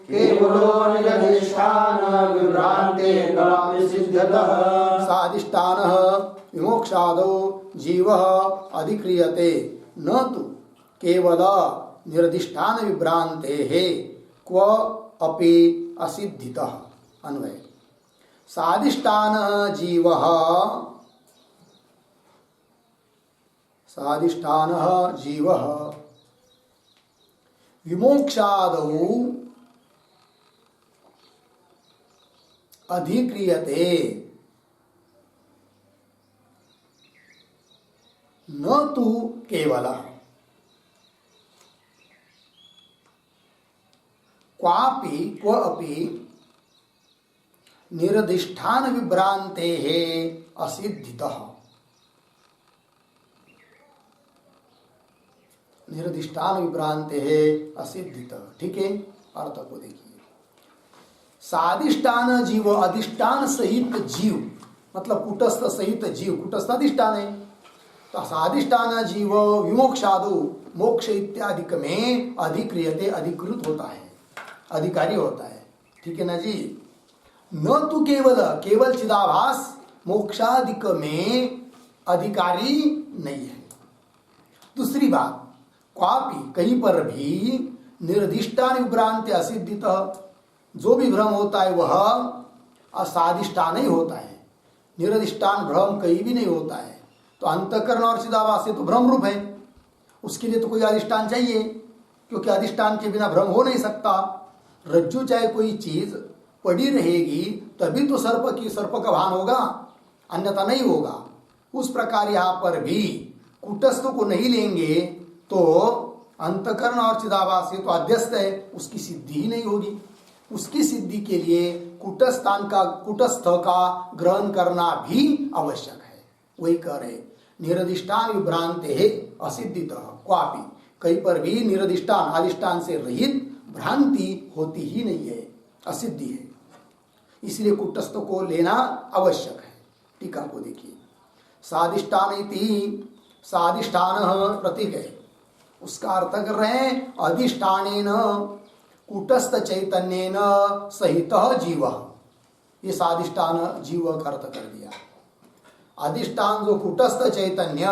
केवलो निरधिष्ठान विभ्रान्ते क्वापि सिद्धितः साधिष्ठानः विमोक्षादो जीवः अधिक्रियते न तु केवल निरधिष्ठान विभ्रान्तेः क्व अपि असिद्धितः। अन्वय साधिष्ठान जीवः विमोक्षादौ अधिक्रियते न तु केवलः क्व अपि निरधिष्ठान विभ्रान्तेः असिद्धितः। निरधिष्ठान विभ्रान्तेः असिद्धितः। ठीक है, अर्थ को देखिए। साधिष्ठान जीव, अधिष्ठान सहित जीव, मतलब कुटस्थ सहित जीव, कुटस्थ अधिष्ठान है। तो साधिष्ठान जीव विमोक्षादो मोक्ष इत्यादि में अधिक्रियते अधिकृत होता है, अधिकारी होता है। ठीक है ना जी। न तो केवल चिदाभास मोक्षादिक में अधिकारी नहीं है। दूसरी बात, क्वापि कहीं पर भी निर्दिष्टान विभ्रांति असिद्धित, जो भी भ्रम होता है वह असाधिष्ठान ही होता है। निरधिष्ठान भ्रम कहीं भी नहीं होता है। तो अंतःकरण और चिदाभास से तो भ्रम रूप है, उसके लिए तो कोई अधिष्ठान चाहिए, क्योंकि अधिष्ठान के बिना भ्रम हो नहीं सकता। रज्जु चाहे कोई चीज पड़ी रहेगी तभी तो सर्प का भान होगा, अन्यथा नहीं होगा। उस प्रकार यहाँ पर भी कुटस्थ को नहीं लेंगे तो अंतःकरण और चिदाभास से तो अध्यस्त है, उसकी सिद्धि ही नहीं होगी। उसकी सिद्धि के लिए कुटस्थ का ग्रहण करना भी आवश्यक है। वही कह रहे निरधिष्ठान विभ्रांते है असिद्धितः क्वापि, कहीं पर भी निरधिष्ठान अधिष्ठान से रहित भ्रांति होती ही नहीं है, असिद्धि है। इसलिए कुटस्थ को लेना आवश्यक है। टीका को देखिए। साधिष्ठान इति, साधिष्ठान प्रतीक है, उसका अर्थ कर रहे हैं अधिष्ठानेन कुटस्थ चैतन्येन सहित जीव। ये साधिष्ठान जीव का अर्थ कर दिया। अधिष्ठान जो कुटस्थ चैतन्य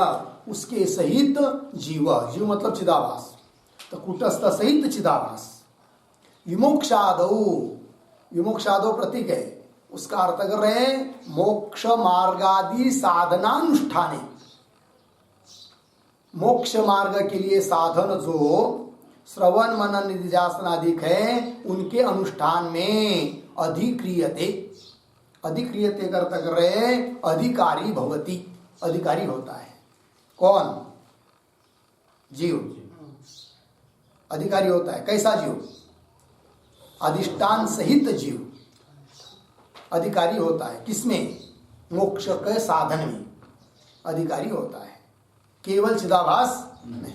उसके सहित जीव, जीव मतलब चिदाभास, तो कुटस्थ सहित चिदाभास। विमोक्षादो प्रतीक है, उसका अर्थ कर रहे हैं मोक्ष मार्गादि साधनानुष्ठाने। मोक्ष मार्ग के लिए साधन जो श्रवण मनन निधिध्यासन आदि है उनके अनुष्ठान में अधिक्रियते, अधिक्रियते का अर्थ कर रहे हैं अधिकारी भवति, अधिकारी होता है। कौन? जीव अधिकारी होता है। कैसा जीव? अधिष्ठान सहित जीव अधिकारी होता है। किसमें? मोक्ष के साधन में अधिकारी होता है, केवल चिदाभास नहीं।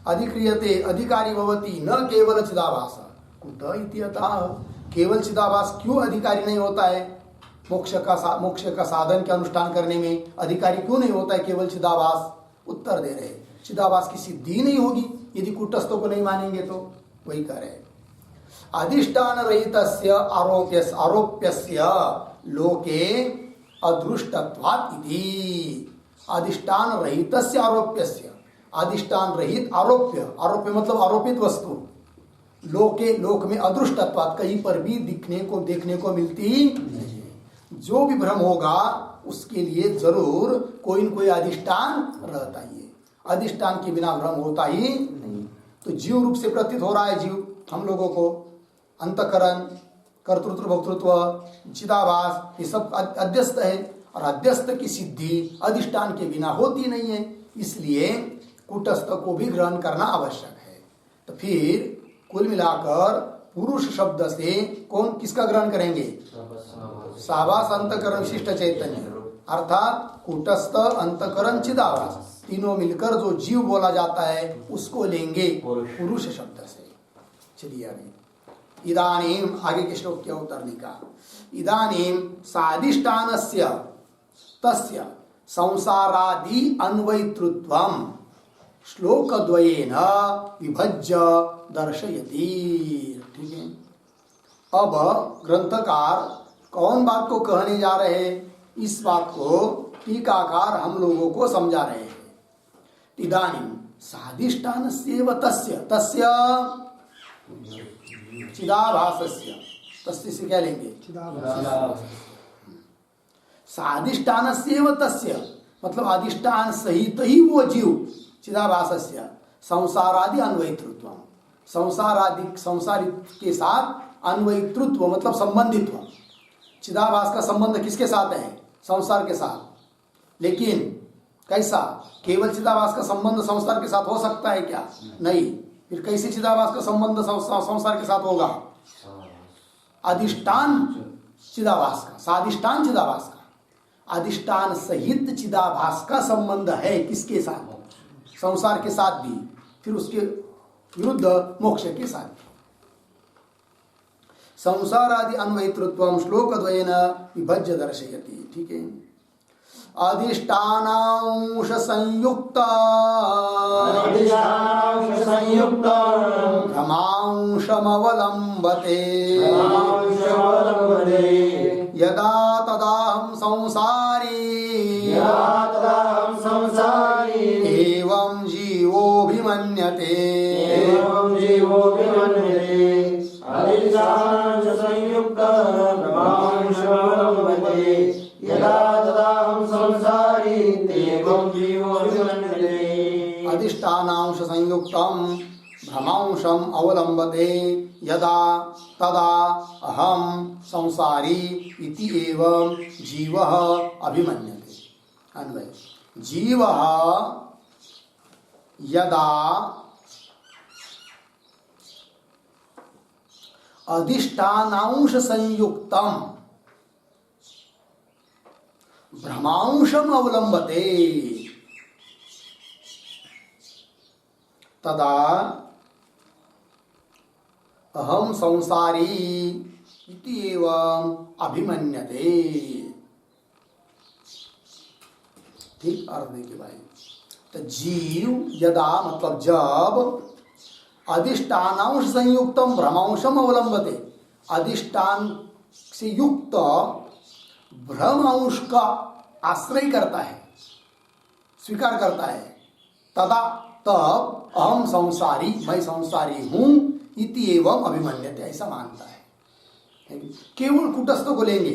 अधिक्रियते अधिकारी भवति न केवल चिदाभास कुत इति अतः। केवल चिदाभास क्यों अधिकारी नहीं होता है? मोक्ष का साधन के अनुष्ठान करने में अधिकारी क्यों नहीं होता है केवल चिदाभास? उत्तर दे रहे चिदाभास की सिद्धि नहीं होगी यदि कुटस्थों को नहीं मानेंगे तो। वही कह रहे अधिष्ठान रहितस्य आरोप्यस्य लोके अदृष्टत्वात् इति। अधिष्ठान रहितस्य आरोप्यस्य, अधिष्ठान रहित आरोप्य, आरोप्य मतलब आरोपित वस्तु, लोक में अदृष्टत्वात् कहीं पर भी देखने को मिलती नहीं। जो भी भ्रम होगा उसके लिए जरूर कोई न कोई अधिष्ठान रहता ही है। अधिष्ठान के बिना भ्रम होता ही नहीं। तो जीव रूप से प्रतीत हो रहा है जीव हम लोगों को, अंतःकरण, कर्तृत्व, भोक्तृत्व, चिदाभास, ये सब अध्यस्त है। और अध्यस्त की सिद्धि अधिष्ठान के बिना होती नहीं है, इसलिए कुटस्थ को भी ग्रहण करना आवश्यक है। तो फिर कुल मिलाकर पुरुष शब्द से कौन किसका ग्रहण करेंगे? साभास अंतकरण विशिष्ट चैतन्य अर्थात कूटस्थ अंतकरण चिदाभास, तीनों मिलकर जो जीव बोला जाता है उसको लेंगे पुरुष शब्द से। चलिए आगे, इदानीम आगे के श्लोक क्या उतरने का। इदानीम साधिष्ठानस्य तस्य संसारादि अन्वयितृत्वम श्लोकद्वयेन विभज्य दर्शयति। ठीक है, अब ग्रंथकार कौन बात को कहने जा रहे हैं? इस बात को टीकाकार हम लोगों को समझा रहे हैं। इदानीम साधिष्ठानस्यैव तस्य, तस्य चिदाभासस्य, तस्य से क्या लेंगे? चिदाभास। साधिष्ठानस्यैव तस्य मतलब अधिष्ठान सहित ही वो जीव चिदाभासस्य संसारादि अन्वयितृत्व, संसारादि संसार के साथ अन्वयितृत्व मतलब संबंधित्व। चिदाभास का संबंध किसके साथ है? संसार के साथ। लेकिन कैसा? केवल चिदाभास का संबंध संसार के साथ हो सकता है क्या? नहीं। फिर कैसे चिदाभास का संबंध संसार के साथ होगा? अधिष्ठान चिदाभास का, साधिष्ठान चिदाभास का, अधिष्ठान सहित चिदाभास का संबंध है किसके साथ? संसार के साथ भी, फिर उसके विरुद्ध मोक्ष के साथ भी। संसारादि अन्वयितृत्वम श्लोकद्वयेन विभज्य दर्शयति। ठीक है, अधिष्ठानांश संयुक्त भ्रमांशमवलम्बते यदा तदाहं संसारी एवं जीवोऽभिमन्यते। अधिष्ठानांश संयुक्तम भ्रमांशम अवलंबते यदा तदा अहम संसारी इति एवं जीवः अभिमन्यते। अन्वय, जीवः यदा अधिष्ठानांश संयुक्तम भ्रमांशम अवलंबते तदा अहम संसारी इति एवं अभिमन्यते। ठीक, अर्थ देखिए भाई। तो जीव यदा मतलब जब अधिष्ठानांश संयुक्तम भ्रमांशम अवलंबते, अधिष्ठान से युक्त भ्रमांश का आश्रय करता है, स्वीकार करता है, तदा तब अहम संसारी, मैं संसारी हूं इति एवं अभिमन्यते, ऐसा मानता है। केवल कुटस्थ को लेंगे,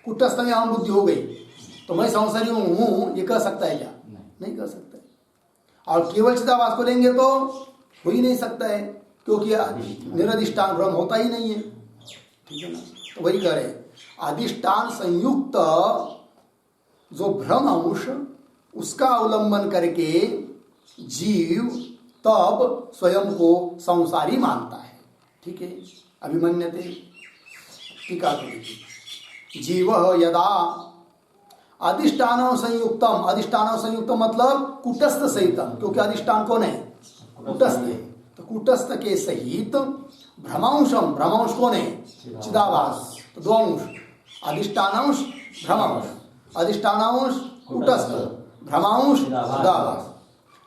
कुटस्थ में अहम बुद्धि हो गई तो मैं संसारी हूं ये कह सकता है क्या? नहीं कह सकता है। और केवल चिदाभास को लेंगे तो हो ही नहीं सकता है, क्योंकि निरधिष्ठान भ्रम होता ही नहीं है। ठीक है ना, तो वही कह रहे अधिष्ठान संयुक्त जो भ्रम अंश उसका अवलंबन करके जीव तब स्वयं को संसारी मानता है। ठीक है, अभिमन्यते। टीका देखिए, जीव यदा अधिष्ठान संयुक्तम, अधिष्ठान संयुक्तम मतलब कुटस्थ सहितम, क्योंकि अधिष्ठान कौन है? कुटस्थ है। तो कुटस्थ के सहित भ्रमांशम, भ्रमांश कौन है? चिदाभास। तो दो अंश, अधिष्ठानांश भ्रमांश, अधिष्ठानांश कुटस्थ, भ्रमांश चिदाभास।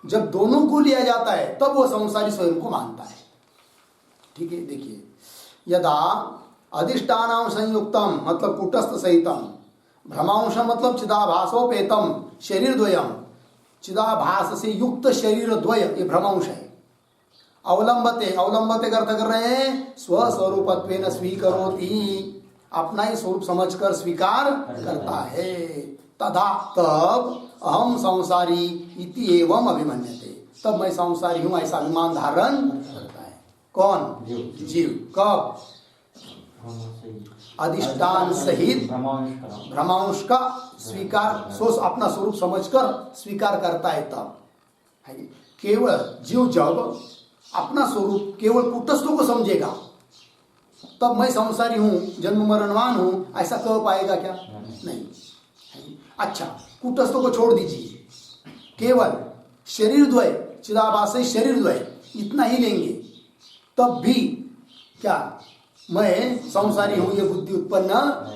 जब दोनों को लिया जाता है तब वो संसारी स्वयं को मानता है। ठीक है, देखिए, यदा अधिष्ठानांश संयुक्तम मतलब कुटस्थ सहितम, भ्रमांश मतलब चिदाभासोपेतम शरीर द्वयम, चिदाभास से युक्त शरीर द्वय ये भ्रमांश है। अवलंबते, अवलंबते का अर्थ कर रहे हैं स्वस्वरूपत्वेन स्वीकरोति, अपना ही स्वरूप समझकर स्वीकार करता है। तदा तब अहम संसारी इति एवं अभिमन्यते, तब मैं संसारी हूं ऐसा अभिमान धारण करता है। कौन? जीव। कब? अधिष्ठान सहित भ्रमांश का स्वीकार, सोच अपना स्वरूप समझकर स्वीकार करता है तब। केवल जीव जब अपना स्वरूप केवल कूटस्थों को समझेगा तब मैं संसारी हूं, जन्म मरणवान हूं, ऐसा कह पाएगा क्या? नहीं। अच्छा, कूटस्थों को छोड़ दीजिए, केवल शरीर द्वय, चिदाभास शरीर द्वय इतना ही लेंगे, तब भी क्या मैं संसारी हूं ये बुद्धि उत्पन्न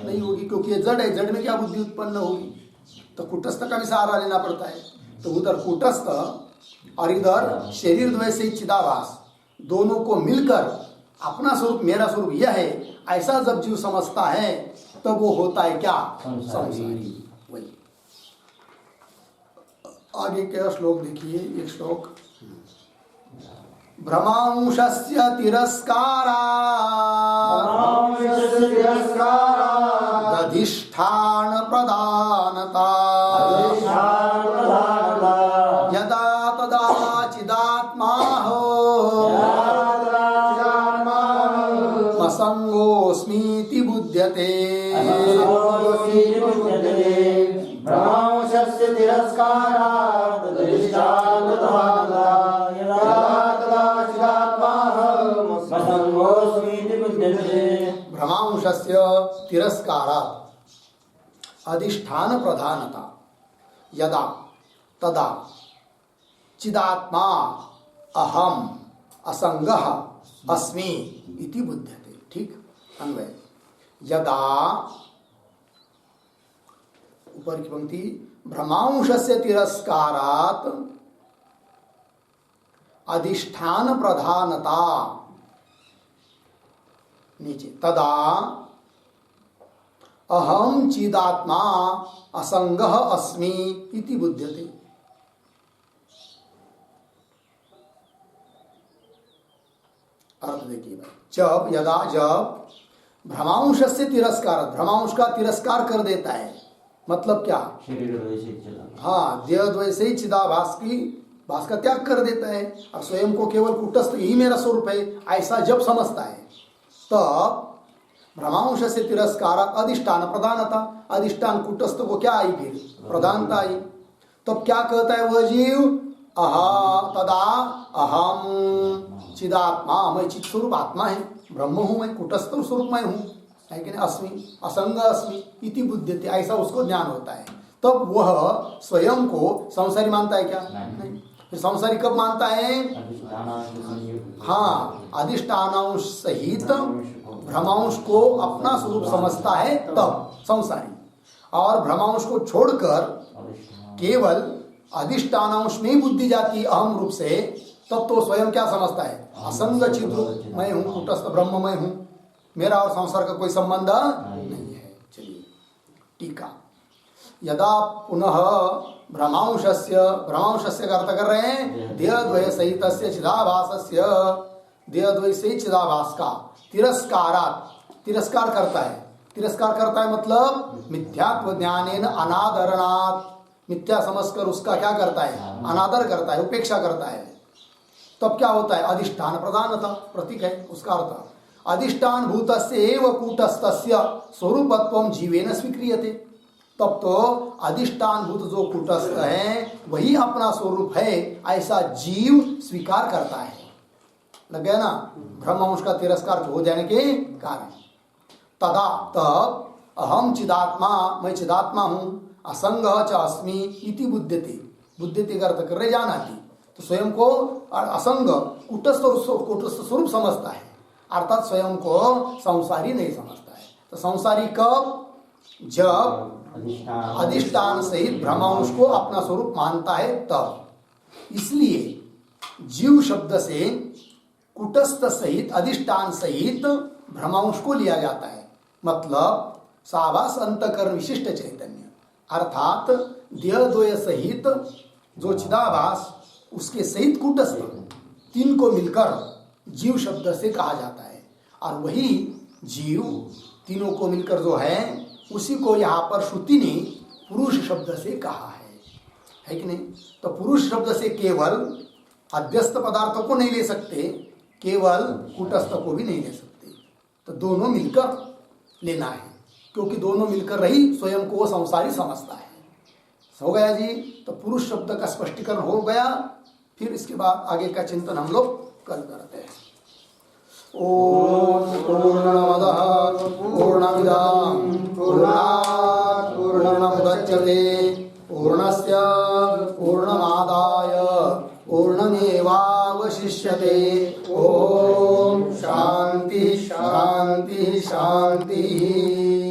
नहीं होगी, क्योंकि ये जड़ है, जड़ में क्या बुद्धि उत्पन्न होगी? तो कूटस्थ का भी सहारा लेना पड़ता है। तो उधर कूटस्थ और इधर शरीर द्वय से चिदाभास, दोनों को मिलकर अपना स्वरूप, मेरा स्वरूप यह है, ऐसा जब जीव समझता है तब वो होता है क्या? संसारी। वही आगे क्या श्लोक देखिए, एक श्लोक, भ्रमांशस्य तिरस्कारात् अधिष्ठान प्रधानता यदा तदा चिदात्माहो असंगोऽस्मीति बुध्यते। भ्रमांशस्य तिरस्कारात् अधिष्ठान प्रधानता यदा तदा चिदात्माहम् असंगोऽस्मीति बुध्यते। भ्रमांशस्य तिरस्कारात् अधिष्ठान प्रधानता यदा तदा चिदात्मा अहम असंगः अस्मि इति बुध्यते। ठीक, अन्वय, यदा, ऊपर की पंक्ति, भ्रमांशस्य तिरस्कारात् अधिष्ठान प्रधानता, नीचे, तदा अहम चिदात्मा असंगः अस्मि इति बुध्यते। अर्थ देखिए, जब, यदा, जब भ्रमांश से तिरस्कार, भ्रमांश का तिरस्कार कर देता है, मतलब क्या? हाँ, देह द्वय से ही चिदाभास की भास का त्याग कर देता है और स्वयं को केवल कूटस्थ यही मेरा स्वरूप है ऐसा जब समझता है, तब भ्रमांश से तिरस्कार अधिष्ठान प्रधानता, अधिष्ठान कूटस्थ को क्या आई? फिर प्रधानता आई। तब क्या कहता है वह जीव? तदा अहम चिदात्मा, मैं चित स्वरूप आत्मा है, ब्रह्म हूं मैं, कूटस्थ स्वरूप मैं हूं, है कि नहीं? अस्मि असंग अस्मि इति बुध्यते, ऐसा उसको ज्ञान होता है। तब वह स्वयं को संसारी मानता है क्या? नहीं। फिर संसारी कब मानता है? हाँ, अधिष्ठानांश सहित भ्रमांश को अपना स्वरूप समझता है तब संसारी, और भ्रमांश को छोड़कर केवल अधिष्ठानांश में ही बुद्धि जाती अहम रूप से, तब तो स्वयं क्या समझता है? असंग चिद रूप मैं हूं, कूटस्थ ब्रह्म मैं हूं, मेरा और संसार का कोई संबंध नहीं है। चलिए टीका, यदा पुनः भ्रमांशस्य, भ्रमांशस्य का अर्थ कर रहे हैं देहद्वय सहित चिदाभासस्य, देहद्वय से चिदाभास का तिरस्कारात्, तिरस्कार करता है, तिरस्कार करता है मतलब मिथ्यात्व ज्ञानेन अनादरणात्, मिथ्या समझकर उसका क्या करता है? अनादर करता है, उपेक्षा करता है। तब क्या होता है? अधिष्ठान प्रधानता, प्रतीक है उसका अर्थ, अधिष्ठान भूतस्य एव कूटस्थस्य स्वरूपत्वं जीवेन स्वीक्रियते। तब तो अधिष्ठान भूत जो कूटस्थ है वही अपना स्वरूप है ऐसा जीव स्वीकार करता है। लग गया ना? भ्रमांश का तिरस्कार हो जाने के कारण। तदा, तब अहम चिदात्मा, मैं चिदात्मा हूं, असंग च अस्मि इति बुध्यते, बुध्यते का अर्थ कर रहे जानाति, तो स्वयं को असंग कूटस्थ स्वरूप समझता है, अर्थात स्वयं को संसारी नहीं समझता है। तो संसारी कब? जब अधिष्ठान सहित भ्रमांश को अपना स्वरूप मानता है तब। इसलिए जीव शब्द से कूटस्थ सहित, अधिष्ठान सहित भ्रमांश को लिया जाता है, मतलब साभास अंतकरण विशिष्ट चैतन्य, अर्थात देहद्वय सहित जो चिदाभास उसके सहित कूटस्थ, तीन को मिलकर जीव शब्द से कहा जाता है। और वही जीव तीनों को मिलकर जो है उसी को यहाँ पर श्रुति ने पुरुष शब्द से कहा है कि नहीं? तो पुरुष शब्द से केवल अध्यस्त पदार्थों को नहीं ले सकते, केवल कूटस्थ को भी नहीं ले सकते, तो दोनों मिलकर लेना है, क्योंकि दोनों मिलकर ही स्वयं को वो संसारी समझता है। हो गया जी? तो पुरुष शब्द का स्पष्टीकरण हो गया। फिर इसके बाद आगे का चिंतन हम लोग कल करते हैं। ओम पूर्णमदः पूर्णमिदं पूर्णात् पूर्णमुदच्यते पूर्णस्य पूर्णमादाय पूर्णमेवावशिष्यते। ओम शांति शांति शांति।